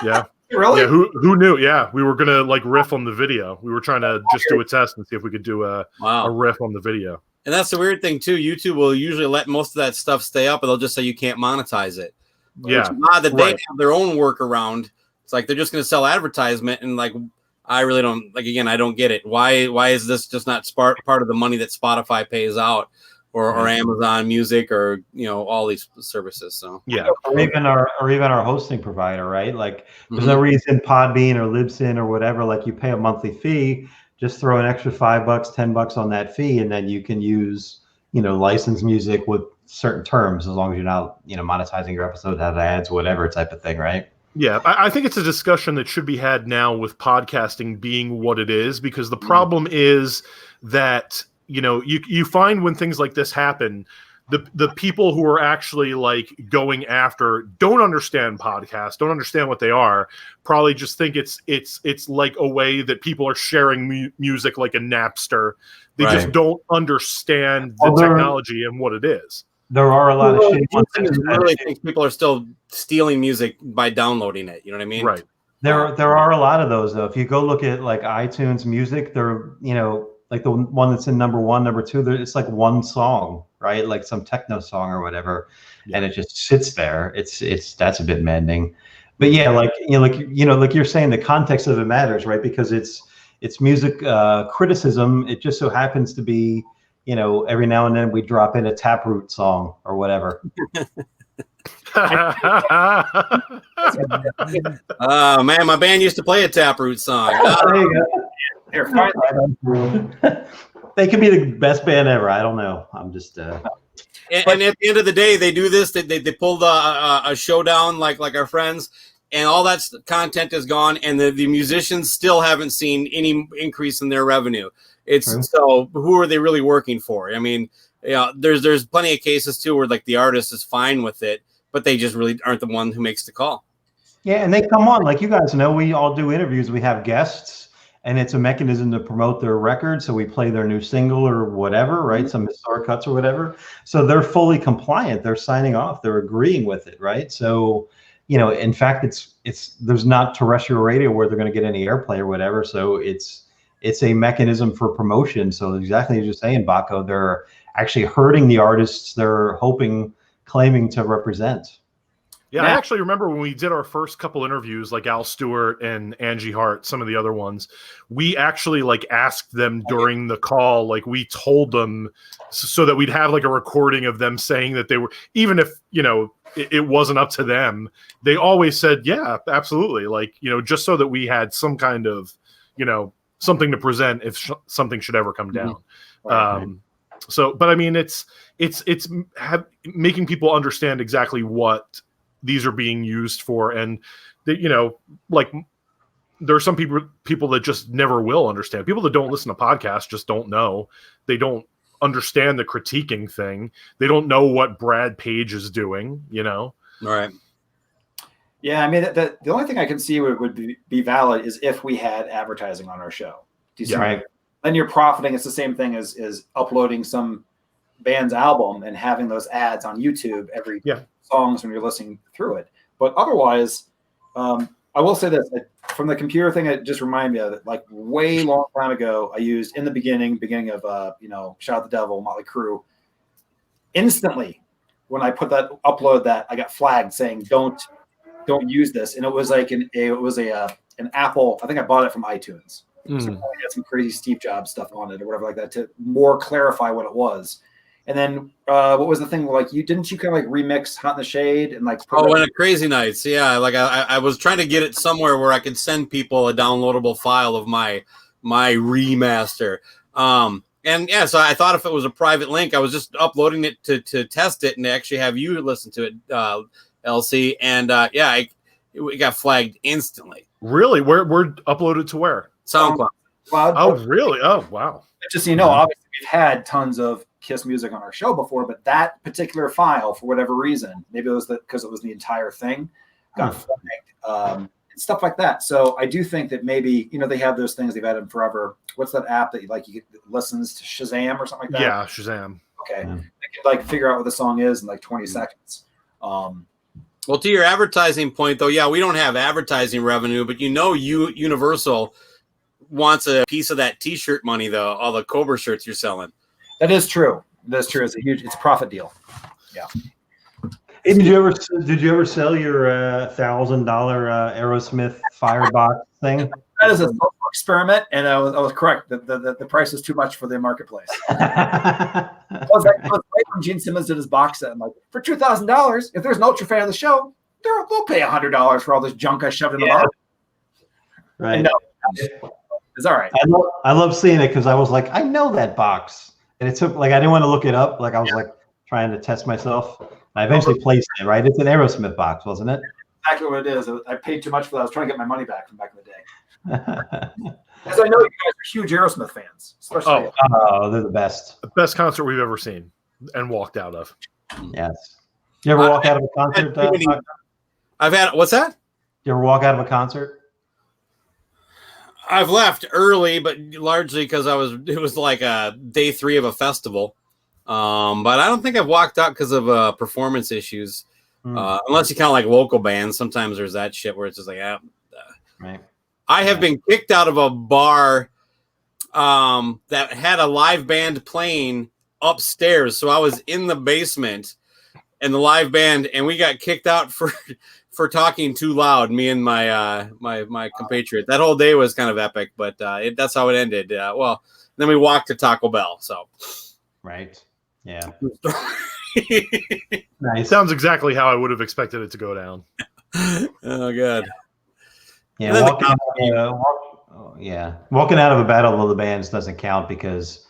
Yeah. Really? Yeah, who knew? Yeah, we were gonna like riff on the video. We were trying to just do a test and see if we could do a riff on the video. And that's the weird thing too. YouTube will usually let most of that stuff stay up, and they'll just say you can't monetize it. Yeah, it's odd that they have their own workaround. It's like they're just going to sell advertisement, and like I really don't like. Again, I don't get it. Why is this just not part of the money that Spotify pays out, or Amazon Music, or all these services? So or even our hosting provider, right? Like there's no reason Podbean or Libsyn or whatever. Like you pay a monthly fee. Just throw an extra $5, $10 on that fee, and then you can use, licensed music with certain terms, as long as you're not, monetizing your episode, have ads, whatever type of thing, right? Yeah, I think it's a discussion that should be had now with podcasting being what it is, because the problem is that, you find when things like this happen, the people who are actually like going after don't understand podcasts, don't understand what they are, probably just think it's like a way that people are sharing music like a Napster. They just don't understand the technology and what it is. There are a lot of shit. Really think people are still stealing music by downloading it. You know what I mean? Right. There are a lot of those though. If you go look at like iTunes Music, they're like the one that's in number 1, number 2, it's like one song, right? Like some techno song or whatever, and it just sits there. That's a bit maddening. But yeah, like you're saying, the context of it matters, right? Because it's music criticism. It just so happens to be, every now and then we drop in a Taproot song or whatever. Oh man, my band used to play a Taproot song. There you go. They could be the best band ever. I don't know. I'm just. And at the end of the day, they do this. They pulled a showdown like our friends, and all that content is gone, and the musicians still haven't seen any increase in their revenue. So who are they really working for? I mean, there's plenty of cases too where like the artist is fine with it, but they just really aren't the one who makes the call. Yeah, and they come on, like you guys know, we all do interviews. We have guests. And it's a mechanism to promote their record. So we play their new single or whatever, right? Some historic cuts or whatever. So they're fully compliant. They're signing off. They're agreeing with it, right? So, in fact, there's not terrestrial radio where they're going to get any airplay or whatever. So it's a mechanism for promotion. So exactly as you're saying, Bakko, they're actually hurting the artists they're claiming to represent. Yeah, I actually remember when we did our first couple interviews, like Al Stewart and Angie Hart, some of the other ones, we actually like asked them during the call, like we told them so that we'd have like a recording of them saying that they were, even if, it wasn't up to them, they always said, yeah, absolutely. Like, just so that we had some kind of, something to present if something should ever come down. So, but I mean, it's making people understand exactly what these are being used for, and that like there are some people that just never will understand. People that don't listen to podcasts just don't know. They don't understand the critiquing thing. They don't know what Brad Page is doing. Right. Yeah, I mean, the only thing I can see would be valid is if we had advertising on our show. Do you see? Right. Then you're profiting. It's the same thing as uploading some band's album and having those ads on YouTube every songs when you're listening through it. But otherwise, I will say this, from the computer thing, it just reminded me of it. Like way long time ago, I used in the beginning of Shout Out the Devil, Motley Crue. Instantly, when I upload that, I got flagged saying don't use this, and it was like an Apple. I think I bought it from iTunes. So it had some crazy Steve Jobs stuff on it or whatever like that to more clarify what it was. And then what was the thing? Like didn't you kind of like remix Hot in the Shade and like in a Crazy Nights? Yeah, like I was trying to get it somewhere where I could send people a downloadable file of my remaster. And yeah, so I thought if it was a private link, I was just uploading it to test it and to actually have you listen to it, LC. And it got flagged instantly. Really? Where uploaded to where? SoundCloud. Oh, really? Oh, wow. Just so you know, obviously we've had tons of Kiss music on our show before, but that particular file, for whatever reason, maybe it was because it was the entire thing, got flagged, and stuff like that. So I do think that maybe they have those things, they've had them forever. What's that app that you listens to Shazam or something like that? Yeah, Shazam. Okay, they can figure out what the song is in 20 seconds. Well, to your advertising point, though, yeah, we don't have advertising revenue, but Universal wants a piece of that T-shirt money, though. All the Cobra shirts you're selling. That is true. That's true. It's a profit deal. Yeah. Hey, did you ever sell your $1,000 Aerosmith Firebox thing? That is a social experiment, and I was correct. The price is too much for the marketplace. I was right when Gene Simmons did his box set. I'm like, for $2,000, if there's an ultra fan of the show, we'll pay $100 for all this junk I shoved in the box. Right. And no, it's all right. I love seeing it because I was like, I know that box, and it took I didn't want to look it up. Like I was trying to test myself. I eventually placed it. Right, it's an Aerosmith box, wasn't it? Exactly what it is. I paid too much for that. I was trying to get my money back from back in the day. Because I know you guys are huge Aerosmith fans, especially. Oh, they're the best. The best concert we've ever seen. and walked out of. Yes. You ever walk out of a concert? I've had what's that? You ever walk out of a concert? I've left early, but largely because it was like a day 3 of a festival. But I don't think I've walked out because of performance issues. Unless you count like local bands. Sometimes there's that shit where it's just like, right. I have been kicked out of a bar that had a live band playing upstairs. So I was in the basement and the live band, and we got kicked out for talking too loud, me and my my compatriot. That whole day was kind of epic, but that's how it ended. Well, then we walked to Taco Bell. So, right, yeah, nice. Sounds exactly how I would have expected it to go down. Oh god, yeah. Walking out of a battle of the bands doesn't count because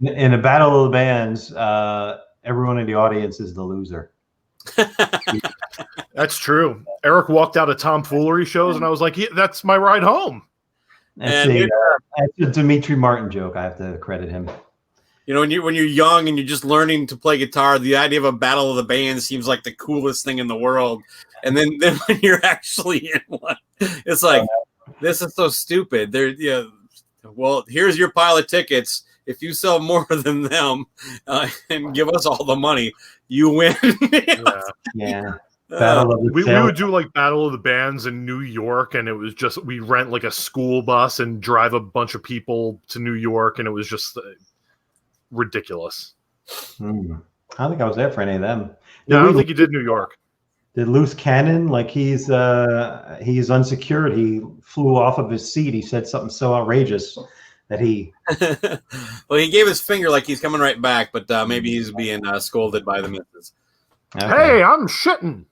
in a battle of the bands, everyone in the audience is the loser. That's true. Eric walked out of tomfoolery shows, and I was like, yeah, "That's my ride home." That's a Dimitri Martin joke. I have to credit him. You know, when you're young and you're just learning to play guitar, the idea of a battle of the bands seems like the coolest thing in the world. And then when you're actually in one, it's like, this is so stupid. Well, here's your pile of tickets. If you sell more than them and give us all the money, you win. Yeah. We would do like Battle of the Bands in New York, and it was just we rent like a school bus and drive a bunch of people to New York, and it was just ridiculous. I don't think I was there for any of them. Yeah, I don't think you did New York. Did Loose Cannon, like he's unsecured, he flew off of his seat. He said something so outrageous that he well, he gave his finger like he's coming right back, but maybe he's being scolded by the missus. Okay. Hey, I'm shitting.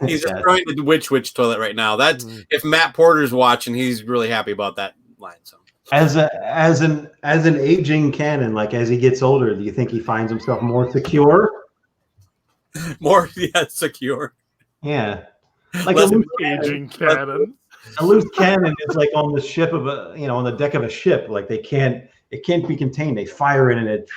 He's just throwing the witch toilet right now. That's if Matt Porter's watching, he's really happy about that line. So as an aging Cannon, like as he gets older, do you think he finds himself more secure? More secure. Yeah. Like an aging Cannon. A loose cannon is like on the ship of on the deck of a ship. Like it can't be contained. They fire it and it,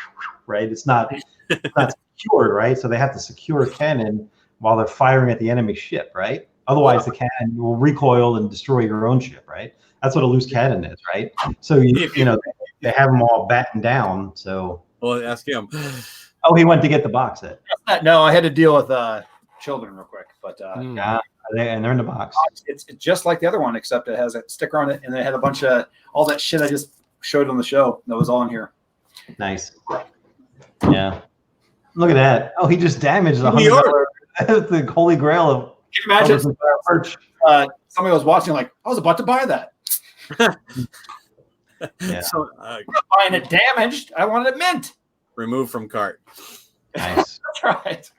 right? It's not secured, right? So they have to secure a cannon while they're firing at the enemy ship, right? Otherwise, the cannon will recoil and destroy your own ship, right? That's what a loose cannon is, right? So they have them all battened down. So ask him. Oh, he went to get the box set. No, I had to deal with children real quick, but and they're in the box. It's just like the other one, except it has a sticker on it, and it had a bunch of all that shit I just showed on the show. That was all in here. Nice. Yeah. Look at that. Oh, he just damaged the $100. The holy grail of. Can you imagine? Somebody was watching, like I was about to buy that. Yeah. So I'm not buying it damaged. I wanted it mint. Remove from cart. Nice. That's right.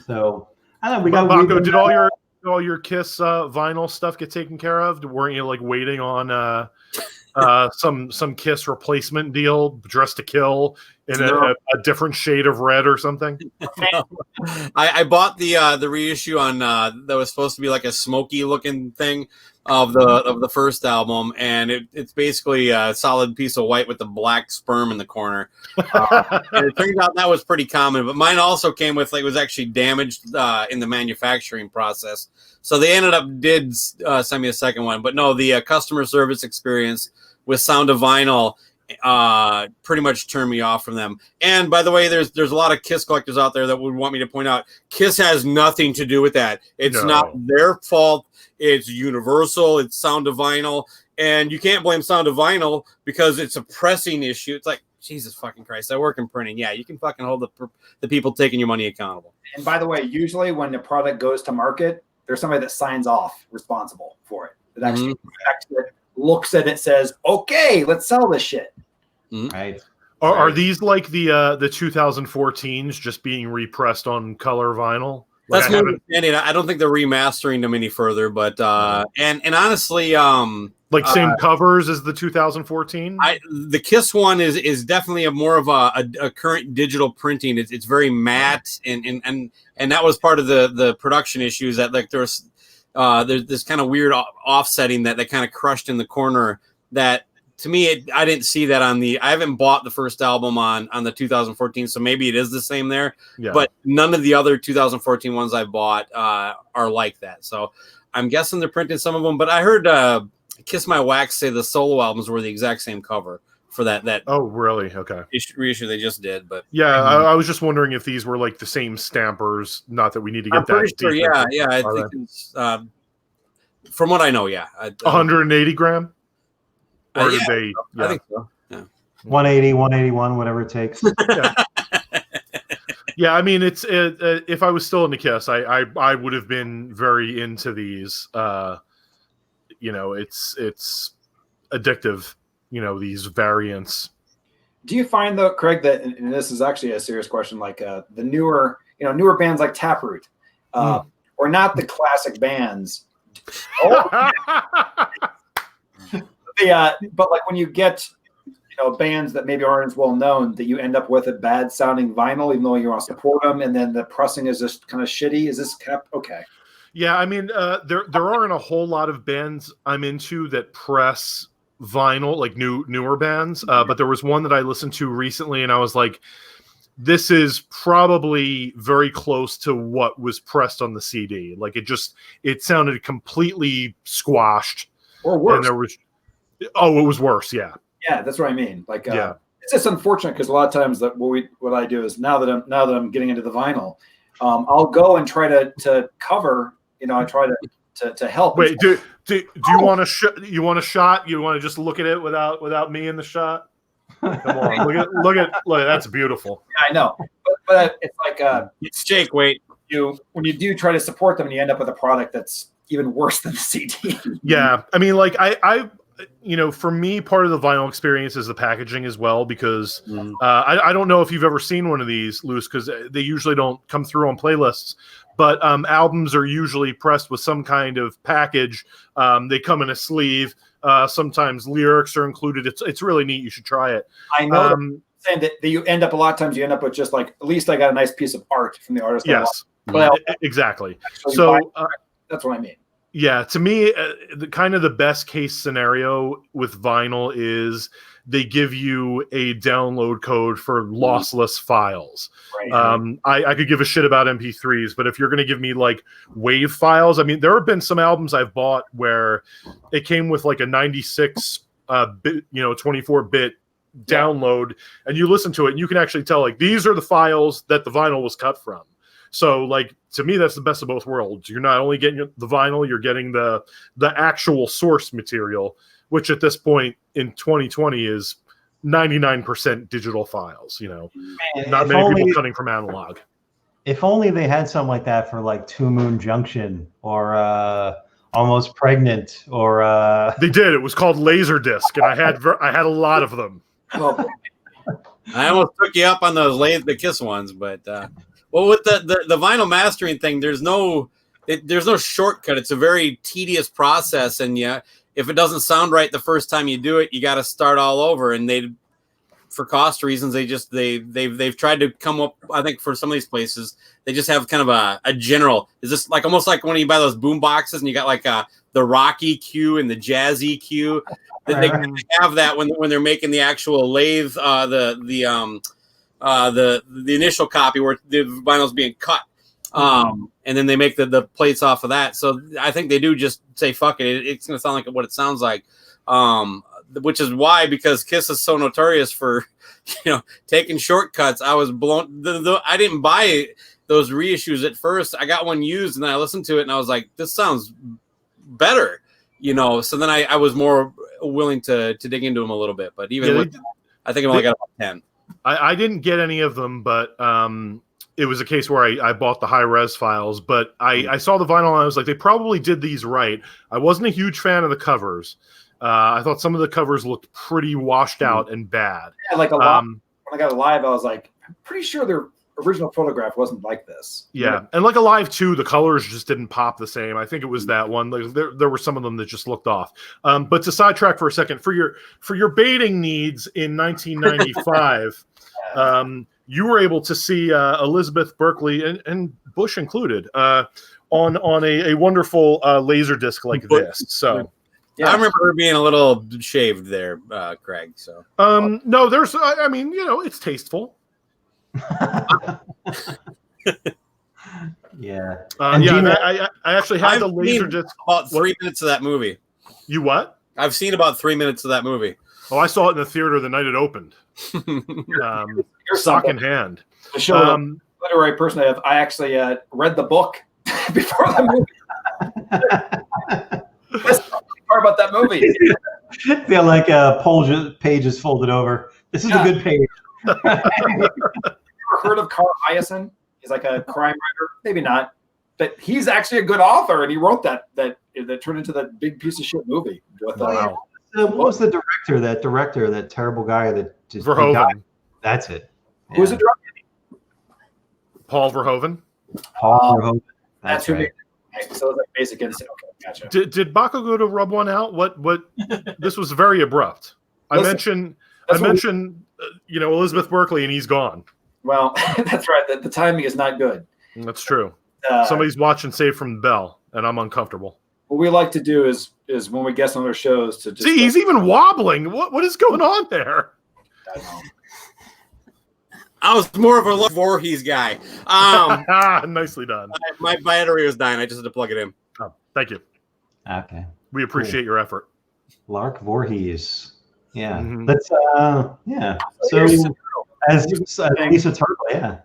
So I don't know. Bakko, did all your Kiss vinyl stuff get taken care of? Weren't you like waiting on some Kiss replacement deal, Dressed to Kill, in a different shade of red or something? No. I bought the reissue on that was supposed to be like a smoky looking thing of the first album, and it's basically a solid piece of white with the black sperm in the corner. And it turns out that was pretty common, but mine also came with it was actually damaged in the manufacturing process. So they did send me a second one, but no, the customer service experience with Sound of Vinyl pretty much turned me off from them. And by the way, there's a lot of Kiss collectors out there that would want me to point out Kiss has nothing to do with that. It's not their fault. It's Universal. It's Sound of Vinyl, and you can't blame Sound of Vinyl because it's a pressing issue. It's like Jesus fucking Christ. I work in printing. Yeah, you can fucking hold the people taking your money accountable. And by the way, usually when the product goes to market, there's somebody that signs off responsible for it. That actually looks at it, says, "Okay, let's sell this shit." Right. Are these like the 2014s just being repressed on color vinyl? That's my understanding. I don't think they're remastering them any further, but and honestly, like same covers as the 2014. The Kiss one is definitely more of a current digital printing. It's very matte, and that was part of the production issues that like there's this kind of weird offsetting that kind of crushed in the corner that to me, I didn't see that on I haven't bought the first album on the 2014, so maybe it is the same there. Yeah. But none of the other 2014 ones I bought are like that. So I'm guessing they're printing some of them. But I heard Kiss My Wax say the solo albums were the exact same cover for that. Oh, really? Okay. Reissue they just did, but yeah, I was just wondering if these were like the same stampers. Not that we need to get I'm pretty sure. Yeah. I think it's, from what I know, 180 gram. Or did they? I think so. Yeah. 180, 181, whatever it takes. Yeah, I mean, it's if I was still into Kiss, I would have been very into these. It's addictive. These variants. Do you find though, Craig, that and this is actually a serious question, like the newer bands like Taproot, or not the classic bands? But like when you get bands that maybe aren't as well known, that you end up with a bad sounding vinyl, even though you want to support them, and then the pressing is just kind of shitty. Is this okay? Yeah, I mean, there aren't a whole lot of bands I'm into that press vinyl, like newer bands, but there was one that I listened to recently and I was like, this is probably very close to what was pressed on the CD. Like it sounded completely squashed, or worse. And it was worse. Yeah that's what I mean. Like it's just unfortunate because a lot of times that what I do is now that I'm getting into the vinyl, I'll go and try to cover, I try to help. Wait, do you want a you want a shot? You want to just look at it without me in the shot? Come on, look at that's beautiful. Yeah, I know, but it's like it's Jake. Wait, when you do try to support them, and you end up with a product that's even worse than the CD. Yeah, I mean, like I for me, part of the vinyl experience is the packaging as well, because I don't know if you've ever seen one of these, Luce, because they usually don't come through on playlists. But albums are usually pressed with some kind of package. They come in a sleeve. Sometimes lyrics are included. It's really neat. You should try it. I know. Saying that you end up a lot of times, you end up with just like, at least I got a nice piece of art from the artist. Yes, exactly. So that's what I mean. Yeah, to me, the best case scenario with vinyl is they give you a download code for lossless files. Right. I could give a shit about MP3s, but if you're going to give me like WAV files, I mean, there have been some albums I've bought where it came with like a 96 bit, 24-bit download, and you listen to it and you can actually tell like these are the files that the vinyl was cut from. So, like, to me, that's the best of both worlds. You're not only getting the vinyl, you're getting the actual source material, which at this point in 2020 is 99% digital files. Not many people cutting from analog. If only they had something like that for like Two Moon Junction or Almost Pregnant, or they did. It was called Laserdisc, and I had a lot of them. I almost took you up on those the Kiss ones, but. Well, with the vinyl mastering thing, there's no shortcut. It's a very tedious process, and if it doesn't sound right the first time you do it, you got to start all over. And for cost reasons, they've tried to come up. I think for some of these places, they just have kind of a general. Is this like almost like when you buy those boom boxes and you got like the rock EQ and the jazz EQ? They have that when they're making the actual lathe, the initial copy where the vinyl's being cut, and then they make the plates off of that. So I think they do just say fuck it. It's going to sound like what it sounds like, which is why, because Kiss is so notorious for taking shortcuts. I was blown. I didn't buy those reissues at first. I got one used and then I listened to it and I was like, this sounds better, So then I was more willing to dig into them a little bit. But even I think I only got about 10. I didn't get any of them, but it was a case where I bought the high-res files. But I saw the vinyl, and I was like, they probably did these right. I wasn't a huge fan of the covers. I thought some of the covers looked pretty washed out and bad. Yeah, like a lot. When I got a live, I was like, I'm pretty sure their original photograph wasn't like this. Yeah, and like a live too, the colors just didn't pop the same. I think it was that one. Like there were some of them that just looked off. But to sidetrack for a second, for your baiting needs in 1995, you were able to see Elizabeth Berkley and Bush included on a wonderful laser disc like this. So Yeah. I remember her being a little shaved there, Craig. So no, there's I mean, it's tasteful. Yeah. I actually had the laser disc. About 3 minutes of that movie. You what? I've seen about 3 minutes of that movie. Oh, I saw it in the theater the night it opened. Sock in hand. To show the literary person I actually read the book before the movie. That's the part about that movie. I feel like page is folded over. This is a good page. You ever heard of Carl Hyacin? He's like a crime writer. Maybe not. But he's actually a good author, and he wrote that turned into that big piece of shit movie. Wow. What was the director? That terrible guy that just Verhoeven. That's it. Yeah. Who's the director? Paul Verhoeven. Paul Verhoeven. That's who. Right. So it's like Basic Instinct. Okay, Did gotcha. Bakko go to rub one out? What? This was very abrupt. I mentioned Elizabeth Berkley, and he's gone. Well, that's right. The timing is not good. That's true. Somebody's watching Saved from the Bell, and I'm uncomfortable. What we like to do is when we guest on their shows to just see. He's even wobbling. What is going on there? I don't know. I was more of a Voorhees guy. Nicely done. My battery was dying. I just had to plug it in. Oh, thank you. Okay. We appreciate your effort. Lark Voorhees. Yeah. Mm-hmm. That's yeah. So as Lisa Turtle, yeah.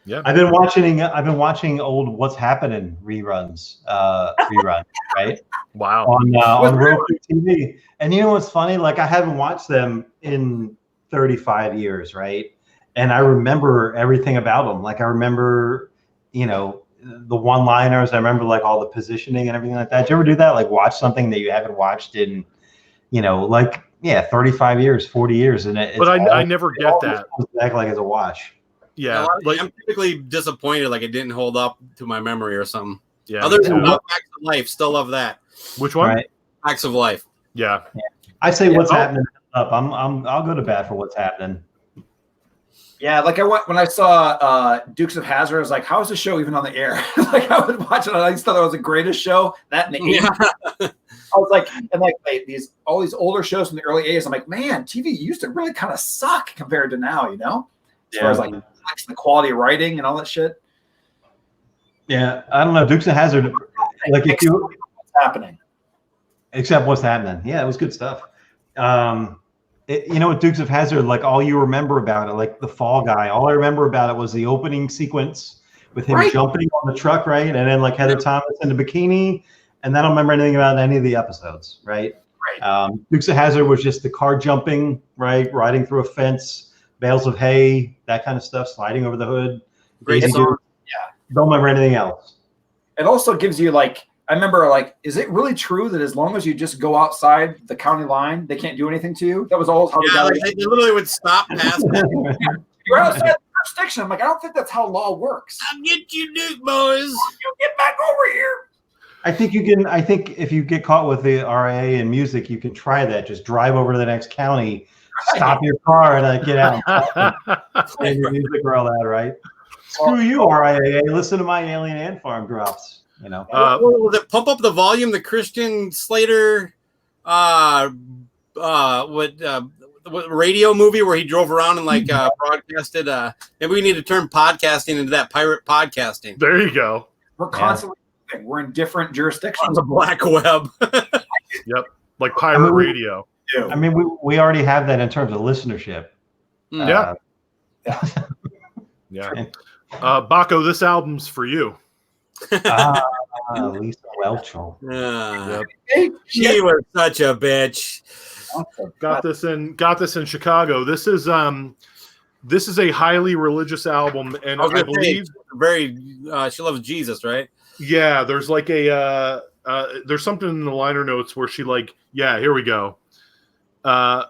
Yeah. I've been watching old What's Happening reruns, right? Wow. On Roku TV. And you know what's funny? Like I haven't watched them in 35 years, right? And I remember everything about them. Like I remember, the one-liners. I remember like all the positioning and everything like that. Did you ever do that? Like watch something that you haven't watched in, 35 years, 40 years, and but I never get that. Back like as a watch. Yeah, I'm typically disappointed. Like it didn't hold up to my memory or something. Yeah. Other than Facts of Life, still love that. Which one? Right. Facts of Life. Yeah. I say What's Happening up. I'll go to bat for What's Happening. Yeah, like when I saw Dukes of Hazzard, I was like, how is this show even on the air? Like I would watch it. I just thought that was the greatest show. That in the 80s. I was like, and like all these older shows from the early 80s, I'm like, man, TV used to really kind of suck compared to now, As far as like the quality of writing and all that shit. Yeah, I don't know. Dukes of Hazzard, like if you What's Happening. Except What's Happening. Yeah, it was good stuff. With Dukes of Hazzard, like all you remember about it, like the fall guy, all I remember about it was the opening sequence with him jumping on the truck, right? And then like Heather Thomas in the bikini. And I don't remember anything about any of the episodes, right? Right. Dukes of Hazzard was just the car jumping, right? Riding through a fence, bales of hay, that kind of stuff, sliding over the hood. Great song. Yeah. Don't remember anything else. It also gives you I remember is it really true that as long as you just go outside the county line, they can't do anything to you? That was always how they literally would stop past that. You're outside the jurisdiction. I'm like, I don't think that's how law works. I'll get you, Duke boys. You get back over here. I think if you get caught with the RIA and music, you can try that. Just drive over to the next county, stop your car, and get out. Play your music or all that, right? Screw you, RIA. Listen to my Alien Ant Farm drops. What was it? Pump Up the Volume, the Christian Slater what radio movie where he drove around and broadcasted. Maybe we need to turn podcasting into that pirate podcasting. There you go. We're constantly we're in different jurisdictions. On the black web. Yep. Like pirate radio. I mean, we already have that in terms of listenership. Yeah. Bakko, this album's for you. Lisa Welchel. Yep. She was such a bitch. Got this in Chicago. This is a highly religious album, and I believe she loves Jesus, right? Yeah, there's like there's something in the liner notes where she here we go. My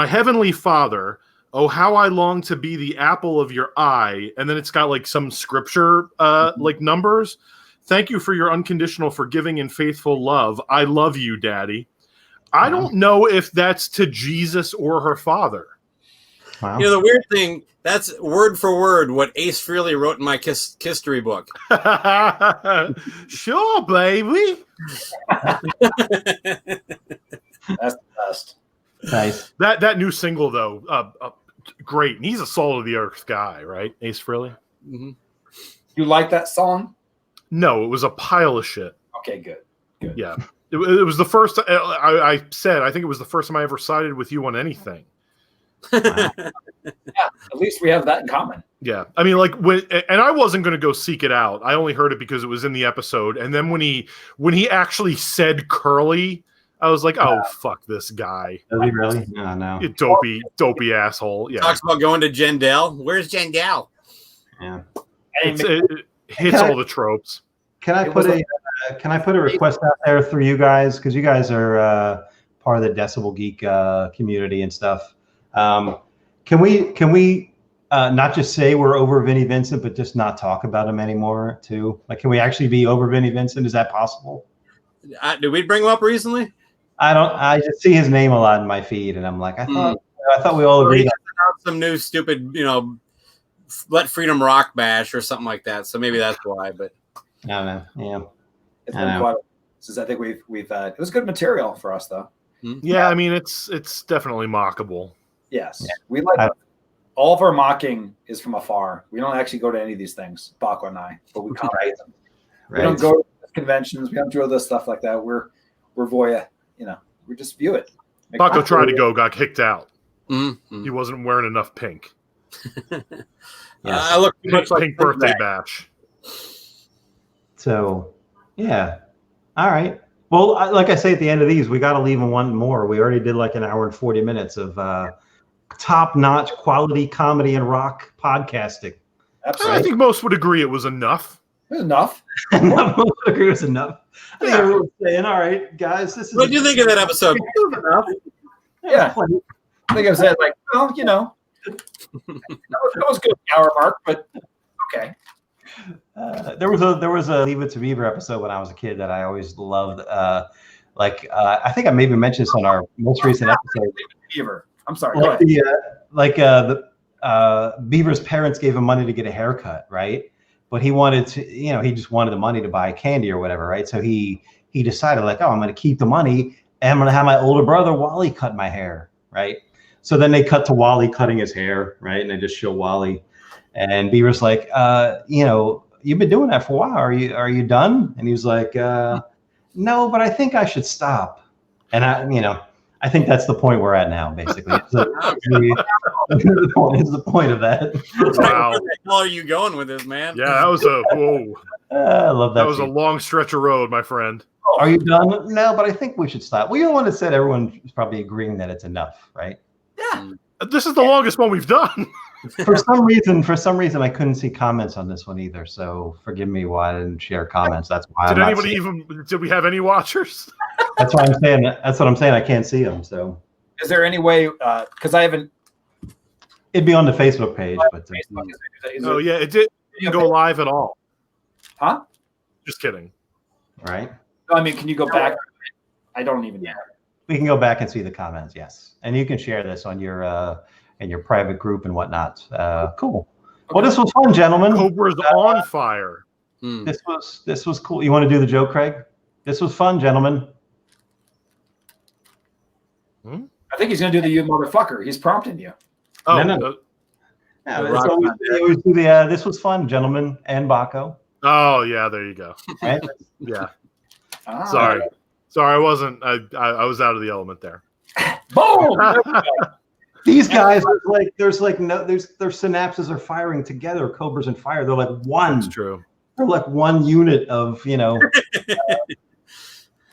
heavenly Father, oh, how I long to be the apple of your eye. And then it's got some scripture numbers. Thank you for your unconditional forgiving and faithful love. I love you, Daddy. I don't know if that's to Jesus or her father. Wow. You know, the weird thing, that's word for word what Ace Frehley wrote in my history book. Sure, baby. That's the best. Nice. That new single though, great. And he's a soul of the earth guy, right? Ace Frehley. Mm-hmm. You like that song? No, it was a pile of shit. Okay, good. Yeah, it was the first. I said I think it was the first time I ever sided with you on anything. Yeah, at least we have that in common. Yeah, I mean, like and I wasn't going to go seek it out. I only heard it because it was in the episode. And then when he actually said curly, I was like, oh fuck this guy. Does he really? No, no. You dopey asshole. Yeah, Talks about going to Jendell. Where's Jendell? Yeah. it hits all the tropes. Can I put a request out there through you guys, because you guys are part of the Decibel Geek community and stuff. Can we not just say we're over Vinnie Vincent, but just not talk about him anymore too? Like, can we actually be over Vinnie Vincent? Is that possible? Did we bring him up recently? I just see his name a lot in my feed, and I'm like, I thought we all agreed. Some new stupid, Let Freedom Rock bash or something like that. So maybe that's why. But I don't know. Yeah, It's been quite since I think we've had. It was good material for us though. Yeah, I mean it's definitely mockable. Yes, we like all of our mocking is from afar. We don't actually go to any of these things, Bakko and I, but we commentate them. Right. We don't go to conventions. We don't do this stuff like that. We're voyeur. We just view it. Bakko tried to go, got kicked out. Mm-hmm. He wasn't wearing enough pink. I look too much like pink birthday bash. So, yeah. All right. Well, like I say at the end of these, we got to leave them one more. We already did like an hour and 40 minutes of top-notch quality comedy and rock podcasting. Absolutely. I think most would agree it was enough. It was enough. Most would agree it was enough. I think everyone's saying, all right, guys, this is... What do you think of that episode? Yeah. I think I said, like, well, that was good hour mark, but okay. There was a Leave It to Beaver episode when I was a kid that I always loved. I think I maybe mentioned this on our most recent episode. Beaver. I'm sorry. Beaver's parents gave him money to get a haircut, right? But he wanted to, he just wanted the money to buy candy or whatever, right? So he decided, like, I'm going to keep the money and I'm going to have my older brother Wally cut my hair, right? So then they cut to Wally cutting his hair, right? And they just show Wally. And Beaver's like, you've been doing that for a while. Are you done? And he was like, no, but I think I should stop. And I think that's the point we're at now, basically. It's the point of that. Wow. Where the hell are you going with this, man? Yeah, that was whoa. I love that. That was a long stretch of road, my friend. Are you done? No, but I think we should stop. Well, you're the one that said everyone is probably agreeing that it's enough, right? Yeah. This is the longest one we've done. For some reason, I couldn't see comments on this one either. So forgive me why I didn't share comments. That's why. Did we have any watchers? That's what I'm saying. That's what I'm saying. I can't see them. So is there any way? Because I haven't. It'd be on the Facebook page. But it didn't go live at all. Huh? Just kidding. Right. No, I mean, can you go back? I don't even know. We can go back and see the comments. Yes, and you can share this on your in your private group and whatnot. Cool. Okay. Well, this was fun, gentlemen. Cobra's on fire. This was cool. You want to do the joke, Craig? This was fun, gentlemen. I think he's going to do the "you motherfucker." He's prompting you. Oh, no. This was fun, gentlemen, and Bakko. Oh yeah, there you go. Right? Yeah. Sorry, I wasn't. I was out of the element there. Boom. These guys are like, their synapses are firing together. Cobras and fire. They're like one. That's true. They're like one unit of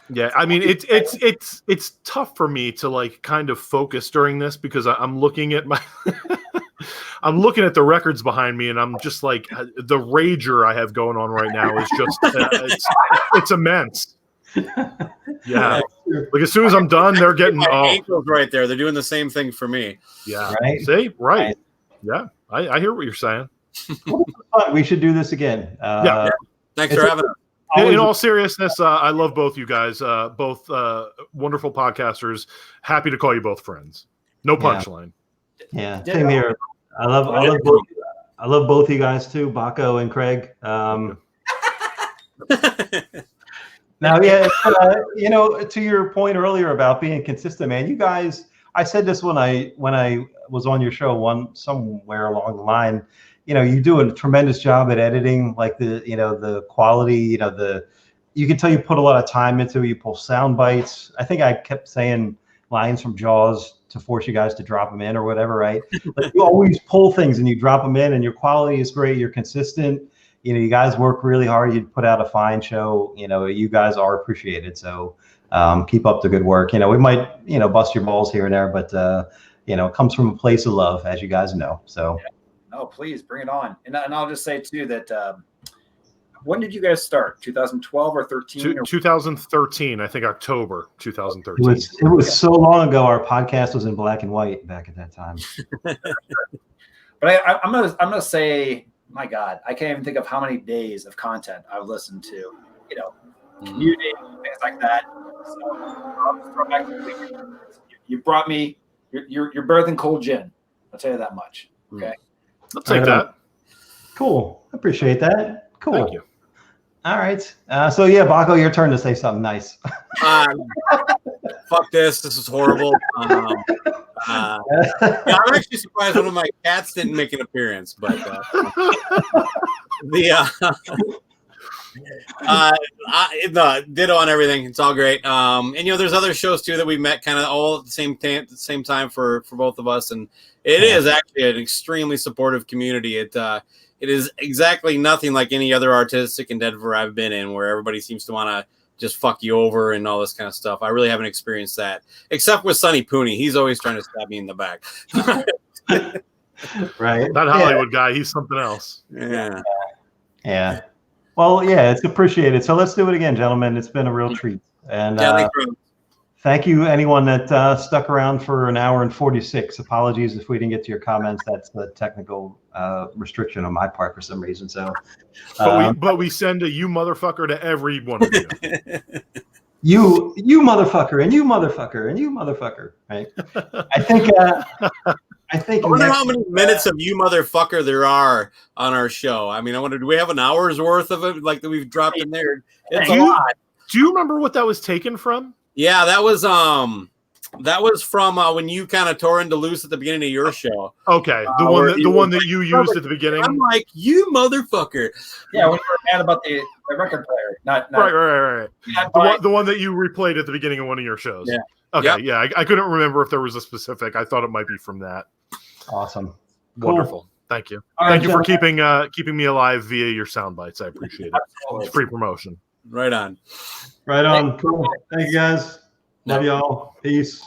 Yeah, I mean it's tough for me to like kind of focus during this because I'm looking at my I'm looking at the records behind me and I'm just like the rager I have going on right now is just it's immense. Yeah, like as soon as I'm done, they're getting ankles right there. They're doing the same thing for me. Yeah, right? See, right? Yeah, I hear what you're saying. We should do this again. Yeah. Thanks for having us. In all seriousness, I love both you guys. Both wonderful podcasters. Happy to call you both friends. No punchline. Yeah, same here. I love both of you guys too, Bakko and Craig. Now, yeah, to your point earlier about being consistent, man, you guys, I said this when I was on your show somewhere along the line, you do a tremendous job at editing, like the quality, you can tell you put a lot of time into it. You pull sound bites. I think I kept saying lines from Jaws to force you guys to drop them in or whatever, right? But you always pull things and you drop them in, and your quality is great. You're consistent. You guys work really hard. You put out a fine show. You guys are appreciated. So keep up the good work. We might, bust your balls here and there, but it comes from a place of love, as you guys know. So. Yeah. Oh, please bring it on. And I'll just say too that when did you guys start? 2012 or 13? 2013, I think October 2013. It was so long ago. Our podcast was in black and white back at that time. But I'm gonna say, my God, I can't even think of how many days of content I've listened to. Community, things like that. So I'll just throw back to the you brought me. You're better than cold gin. I'll tell you that much. Okay. I'll take that. Cool. Appreciate that. Cool. Thank you. All right. So yeah, Bakko, your turn to say something nice. Fuck this. This is horrible. I'm actually surprised one of my cats didn't make an appearance, but ditto on everything. It's all great. And there's other shows too that we met kind of all at the same time for both of us, and it is actually an extremely supportive community. It is exactly nothing like any other artistic endeavor I've been in, where everybody seems to want to just fuck you over and all this kind of stuff. I really haven't experienced that, except with Sonny Pooney. He's always trying to stab me in the back. Right. That Hollywood guy, he's something else. Yeah. Yeah. Well, yeah, it's appreciated. So let's do it again, gentlemen. It's been a real treat. And thank you, anyone that stuck around for an hour and 46. Apologies if we didn't get to your comments. That's the technical restriction on my part for some reason. So, but we send a you motherfucker to every one of you. you motherfucker, and you motherfucker, and you motherfucker. Right? I wonder how many minutes of you motherfucker there are on our show. I mean, I wonder, do we have an hour's worth of it like that we've dropped in there? It's a lot. Do you remember what that was taken from? Yeah, that was from when you kind of tore into loose at the beginning of your show. Okay, the one that you used at the beginning. I'm like, you motherfucker. Yeah, when we were mad about the record player, not right. The one that you replayed at the beginning of one of your shows. Yeah. Okay. Yep. Yeah, I couldn't remember if there was a specific. I thought it might be from that. Awesome. Wonderful. Cool. Thank you. Thank you for keeping me alive via your sound bites. I appreciate it. It's free promotion. Right on. Right on. Cool. Thank you, guys. Love y'all. Peace.